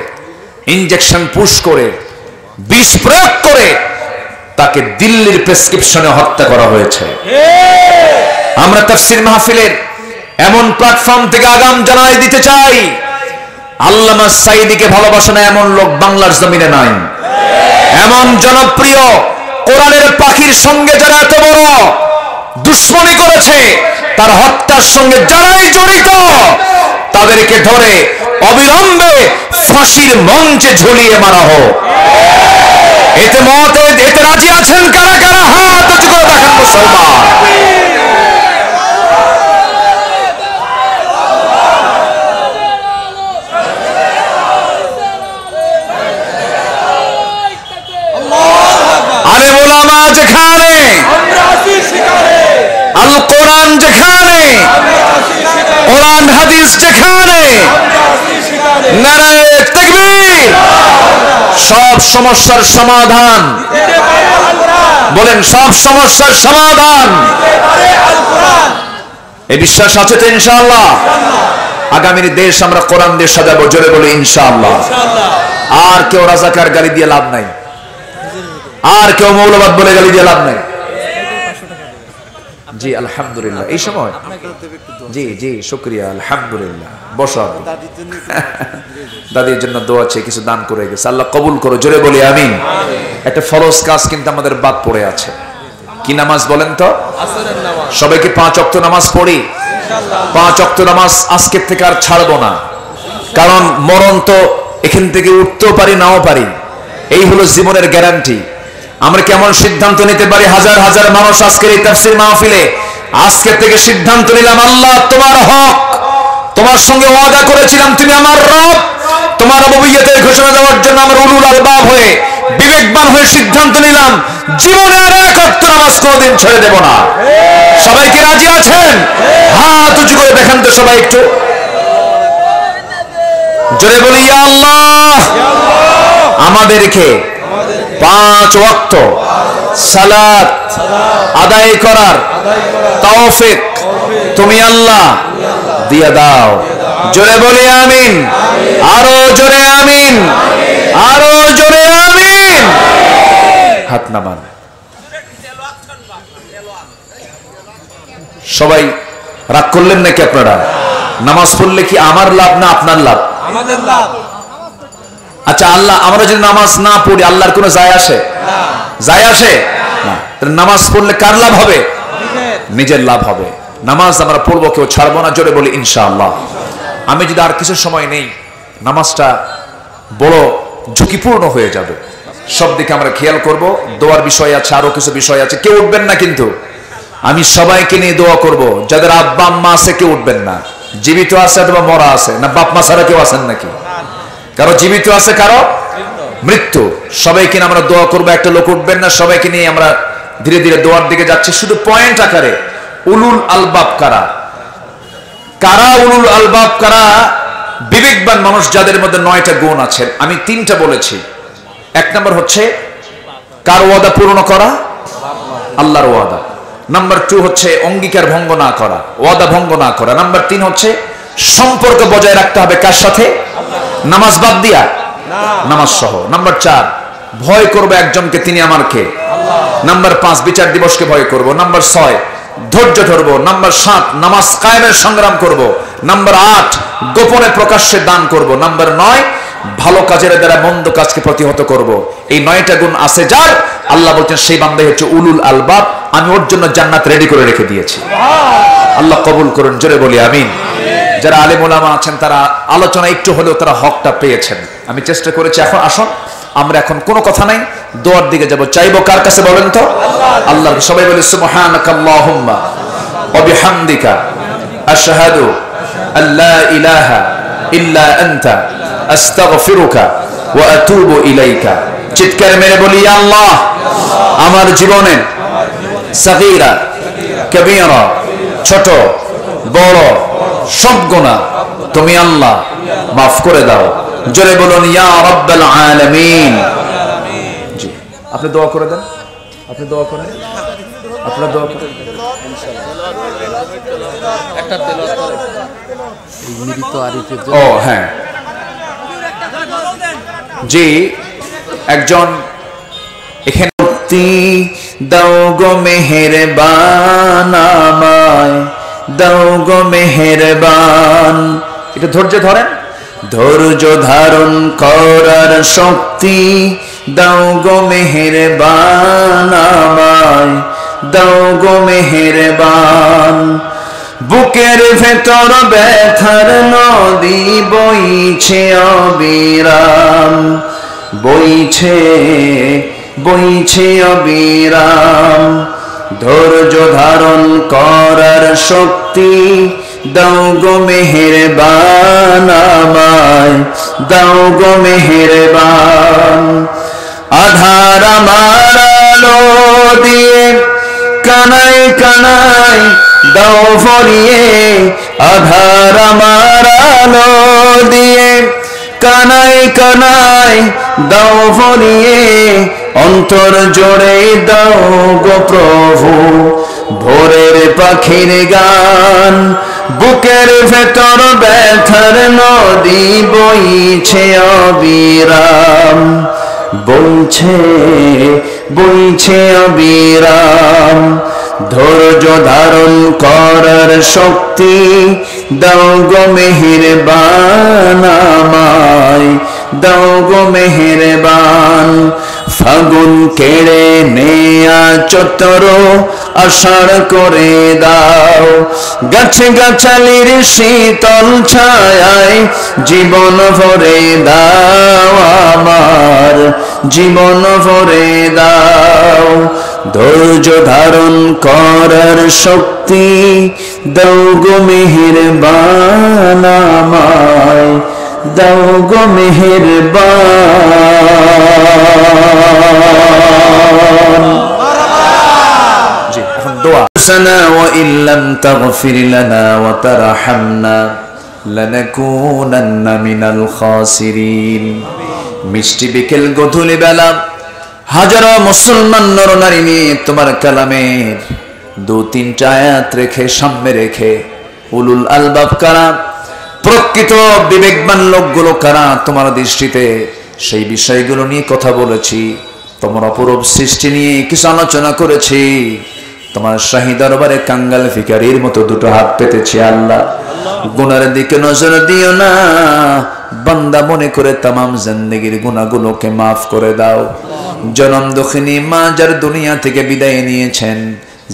ইনজেকশন পুশ করে, বিষ প্রয়োগ করে তাকে দিল্লির প্রেসক্রিপশনে হত্যা করা হয়েছে। আমরা তাফসীর মাহফিলের এমন প্ল্যাটফর্ম থেকে আগাম জানাই দিতে চাই, আল্লামা সাঈদীকে ভালোবাসে না এমন লোক বাংলার জমিনে নাই। এমন জনপ্রিয় কোরআনের পাখির সঙ্গে যারা এত বড় দুশ্মনী করেছে, তার হত্যার সঙ্গে যারাই জড়িত, তাদেরকে ধরে অবিলম্বে ফাঁসির মঞ্চে ঝুলিয়ে মারা হোক। এতে রাজি আছেন কারা কারা? হাত উঁচু করে দেখান মুসলমান। আরে ওলামা যেখানে, আল কোরআন যেখানে, কোরআন হাদিস যেখানে, নারায়ে তাকবীর। সব সমস্যার সমাধান বলেন, সব সমস্যার সমাধান। এই বিশ্বাস আছে তো ইনশাআল্লাহ? আগামীর দেশ আমরা কোরআন দিয়ে সাজাবো। জোরে বলে ইনশাআল্লাহ। আর কেউ রাজাকার গালি দিয়ে লাভ নাই, আর কেউ মৌলবাদ বলে গালি দিয়ে লাভ নাই। জি আলহামদুলিল্লাহ। এই সময় জি জি শুকরিয়া, আলহামদুলিল্লাহ। বসো। দাদির জন্য দোয়া আছে, কিছু দান করে গেছে, আল্লাহ কবুল করো। জোরে বলি আমিন। একটা ফরজ কাজ কিন্তু আমাদের বাদ পড়ে আছে। কি নামাজ বলেন তো? সবাইকে 5 ওয়াক্ত নামাজ পড়ি। 5 ওয়াক্ত নামাজ আজকের থেকে আর ছাড়বো না, কারণ মরণ তো এখান থেকে উঠতেও পারি, নাও পারি। এই হলো জীবনের গ্যারান্টি। আমরা কেমন সিদ্ধান্ত নিতে পারি? হাজার হাজার মানুষ আজকের এই তাফসীর মাহফিলে আজকে থেকে সিদ্ধান্ত নিলাম, আল্লাহ তোমার হক, তোমার সঙ্গে ওয়াদা করেছিলাম তুমি আমার রব, তোমার রুবুবিয়্যতের ঘোষণা দেওয়ার জন্য আমরা উলুল আলবাব হয়ে বিবেকবান হয়ে সিদ্ধান্ত নিলাম জীবনে আর এক ওয়াক্ত নামাজ কোনোদিন ছেড়ে দেব না। সবাই কি রাজি আছেন? হাত উঁচু করে দেখান তো সবাই একটু জোরে বলি, ইয়া আল্লাহ আমাদেরকে 5 ওয়াক্ত সালাত আদায় করার তৌফিক তুমি আল্লাহ দিয়ে দাও। জোরে বলি আমিন, আরো জোরে আমিন, আরো জোরে আমিন। হাত নামান। সবাই রাগ করলেন নাকি আপনারা? নামাজ পড়লে কি আমার লাভ না আপনার লাভ? আমাদের লাভ। আচ্ছা, আল্লাহ আমরা যদি নামাজ না পড়ি আল্লাহর কোনো যায় আসে? যায় আসে না। নামাজ পড়লে কার লাভ হবে? নিজের লাভ হবে। নামাজ আমরা পড়বো, কেউ ছাড়বো না। জোরে বলি ইনশাআল্লাহ। আমি যদি আর কিছু সময় নেই, নামাজটা বড় ঝুঁকিপূর্ণ হয়ে যাবে। সব দিকে আমরা খেয়াল করব। দোয়ার বিষয় আছে, আরো কিছু বিষয় আছে। কেউ উঠবেন না কিন্তু, আমি সবাইকে নিয়ে দোয়া করব। যাদের আব্বা আম্মা আছে কেউ উঠবেন না। জীবিত আছে অথবা মরা আছে, না বাপ মা ছাড়া কেউ আছেন নাকি? কারো জীবিত আছে, কারো মৃত্যু। সবাইকে নিয়ে আমরা দোয়া করবো। একটা লোক উঠবেন না। সবাইকে নিয়ে আমরা ধীরে ধীরে দোয়ার দিকে যাচ্ছি। শুধু পয়েন্ট আকারে, উলুল আলবাব কারা? কারা উলুল আলবাব কারা? বিবেকবান মানুষ যাদের মধ্যে 9টা গুণ আছে। আমি 3টা বলেছি। 1 নম্বর হচ্ছে কার ওয়াদা পূর্ণ করা? আল্লাহর ওয়াদা। নাম্বার 2 হচ্ছে অঙ্গীকার ভঙ্গ না করা, ওয়াদা ভঙ্গ না করা। নাম্বার 3 হচ্ছে সম্পর্ক বজায় রাখতে হবে কার সাথে? নামাজ বাদ দিয়া, নামাজ সহ। নাম্বার 4 ভয় করবো একজনকে, তিনি আমার কে? নাম্বার 5 বিচার দিবসকে ভয় করব। নাম্বার 6 ধৈর্য ধরবো। নাম্বার 7 নামাজ কায়েমের সংগ্রাম করব। নাম্বার 8 গোপনে প্রকাশ্যে দান করব। নাম্বার 9 ভালো কাজের দ্বারা মন্দ কাজকে প্রতিহত করব। এই 9টা গুণ আছে যার, আল্লাহ বলছেন সেই বান্দাই হচ্ছে উলুল আলবাব। আমি ওর জন্য জান্নাত রেডি করে রেখে দিয়েছি। আল্লাহ কবুল করুন। জোরে বলি আমিন। যারা আলেম ওলামা আছেন তারা আলোচনা একটু হলেও তারা হকটা পেয়েছেন। আমি চেষ্টা করেছি। এখন আসুন আমরা এখন কোনো কথা নাই, দোয়ার দিকে যাব। চাইবো কার কাছে বলেন তো? আল্লাহ। সবাই বলি সুবহানাকাল্লাহুম্মা ওয়া বিহামদিকা আশহাদু আল্লা ইলাহা ইল্লা আনতা আস্তাগফিরুকা ওয়া আতুবু ইলাইকা। চিৎকার মেরে বলি, ইয়া আল্লাহ আমার জীবনে সাগীরা কবীরা, ছোট বড় সব গুনাহ তুমি আল্লাহ মাফ করে দাও। জোরে বলুন ইয়া রাব্বাল আলামিন। জি, আপনি দোয়া করে দেন। আপনি দোয়া করেন। আপনারা দোয়া করেন। একটা তেলাওয়াত করে এই মৃত আরিফের ও হ্যাঁ, জি, একজন এখানে দাও গো মেহেরবান আমায়, দাও গো মেহেরবান। এটা ধৈর্য ধরেন। ধৈর্য ধারণ করার শক্তি দাও গো মেহেরবান আমায়, দাও গো মেহেরবান। বুকের ভেতর ব্যথার নদী বইছে অবিরাম, বইছে বইছে অবিরাম। ধৈর্য ধারণ করার শক্তি দাও গো মেহেরবান আমায়, দাও গো মেহেরবান। আধার আমার আলো দিয়ে কানাই কানাই দাও ভরিয়ে, আধার আমার আলো দিয়ে কানাই কানাই দাও ভরিয়ে। অন্তর জোড়ে দাও গো প্রভু ভোরের পাখির গান। বুকের ভেতর ব্যথার নদী বইছে অবিরাম, বইছে বইছে অবিরাম। ধৈর্য ধারণ করার শক্তি দাও গো মেহেরবান আমায়, দাও গো মেহেরবান। ফাগুন কেড়ে নেয়া চতর আষাঢ় করে দাও। গাছে গাছালির শীতল ছায়ায় জীবন ভরে দাও, আমার জীবন ভরে দাও। ধৈর্য ধারণ করার শক্তি দাও গো মেহেরবান, আমায় দাও গো মেহেরবান। জি, এখন দোয়া। সানা ওয়া ইল্লাম তাগফির লানা ওয়া তারহামনা লানাকুনান্না মিনাল খাসিরিন। মিষ্টি বিকেল গধূলি বেলা হাজারো মুসলমান নরনারী নিয়ে তোমার কালামের 2-3টা আয়াত রেখে সামনে রেখে উলুল আলবাব কারা, প্রকৃত বিবেকবান লোকগুলো কারা তোমার দৃষ্টিতে, সেই বিষয়গুলো নিয়ে কথা বলেছি। তোমার অপরূপ সৃষ্টি নিয়ে কিছু আলোচনা করেছি। তোমার শাহী দরবারে কাঙ্গাল ভিখারির মতো দুটো হাত পেতেছি। আল্লাহ, গুনার দিকে নজর দিও না, বান্দা মনে করে তামাম জিন্দেগির গুনাহগুলোকে মাফ করে দাও। জনম দুঃখিনী মা যার দুনিয়া থেকে বিদায় নিয়েছেন,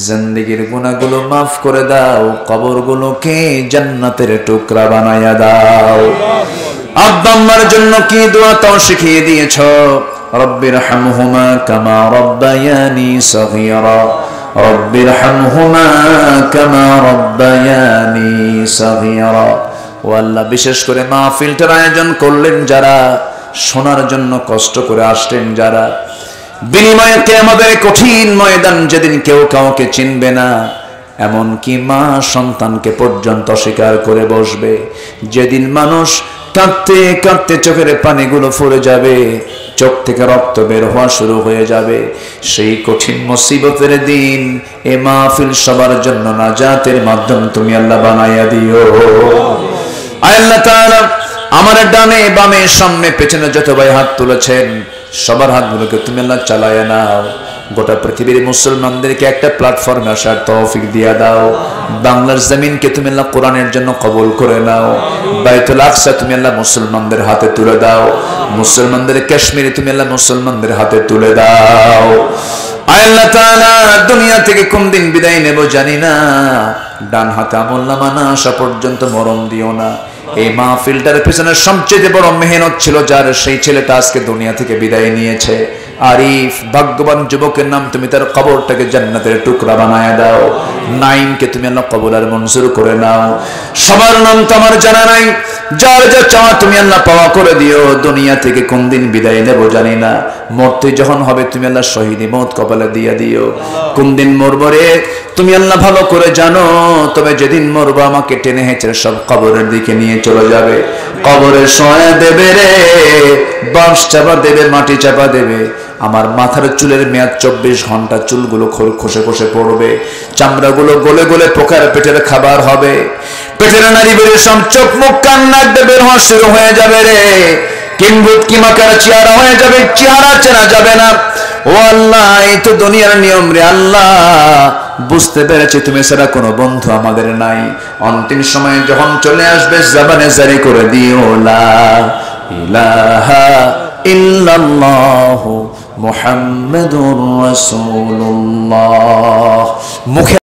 জিন্দেগির গুনাহগুলো মাফ করে দাও, কবরগুলোকে জান্নাতের টুকরা বানায়া দাও। আব্বা আম্মার জন্য কি দোয়া তাও শিখিয়ে দিয়েছ। রব্বির হামহুমা কামা রব্বায়ানি সগীরা, রব্বির হামহুমা কামা রব্বায়ানি সগীরা। ও আল্লাহ, বিশেষ করে মাহফিলটার আয়োজন করলেন যারা, শোনার জন্য কষ্ট করে আসলেন যারা, বিনিময়ে কিয়ামতের কঠিন ময়দান যেদিন কেউ কাউকে চিনবে না, এমনকি মা সন্তানকে পর্যন্ত স্বীকার করে বসবে, যেদিন মানুষ কাঁদতে কাঁদতে চোখের পানিগুলো ফুরে যাবে, চোখ থেকে রক্ত বের হওয়া শুরু হয়ে যাবে, সেই কঠিন মুসিবতের দিন এ মাহফিল সবার জন্য নাজাতের মাধ্যম তুমি আল্লাহ বানাইয়া দিও। আল্লাহ তাআলা আমার ডানে বামে সামনে পেছনে যত ভাই হাত তুলেছেন সবার হাতগুলোকে তুমি আল্লাহ চালায়া নাও। গোটা পৃথিবীর মুসলমানদেরকে একটা প্ল্যাটফর্মে আসার তৌফিক দিয়া দাও। বাংলার জমিনকে তুমি আল্লাহ কোরআনের জন্য কবুল করে নাও। বাইতুল আকসা তুমি আল্লাহ মুসলমানদের হাতে তুলে দাও। মুসলমানদের কাশ্মীরে তুমি আল্লাহ মুসলমানদের হাতে তুলে দাও। আল্লাহ তাআলা দুনিয়া থেকে কোন দিন বিদায় নেব জানি না, ডান হাতে আমলনামা না আসা পর্যন্ত মরণ দিও না। এই মাহফিলটার পিছনে সবচেয়ে বড় মেহনত ছিল যার, সেই ছেলেটা আজকে দুনিয়া থেকে বিদায় নিয়েছে। আরিফ ভাগ্যবান যুবকের নাম তুমি তার কবরটাকে জান্নাতের টুকরা বানায়া দাও। নাইমকে তুমি আল্লাহ কবুল আর মঞ্জুর করে নাও। সবার নাম তো আমার জানা নাই, যার যা চাওয়া তুমি আল্লাহ পাওয়া করে দিও। দুনিয়া থেকে কোন দিন বিদায় নেব জানি না, মরতে যখন হবে তুমি আল্লাহ শহীদি মওত কপালে দিয়ে দিও। কোন দিন মরব রে তুমি আল্লাহ ভালো করে জানো, তবে যেদিন মরবো আমাকে টেনে হেঁচড়ে সব কবরের দিকে নিয়ে চলে যাবে। কবরে শোয়া দেবে রে, বাঁশ চাপা দেবে, মাটি চাপা দেবে। আমার মাথার চুলের মেয়াদ 24 ঘন্টা, চুলগুলো খসে খসে পড়বে, চামড়াগুলো গলে গলে পোকার পেটের খাবার হবে। পেটের নারী বেড়ে সব চোখ মুখ কান নাক বের হওয়া শুরু হয়ে যাবে রে। কিম্ভূত কিমাকার চেহারা হয়ে যাবে, চেহারা চেনা যাবে না। ও আল্লাহ, এই তো দুনিয়ার নিয়ম রে আল্লাহ। বুঝতে পেরেছি তুমি ছাড়া কোনো বন্ধু আমাদের নাই। অন্তিম সময়ে যখন চলে আসবে জবানে জারি করে দিও লা ইলাহা ইল্লাল্লাহু মুহাম্মাদুর রাসূলুল্লাহ। মুখে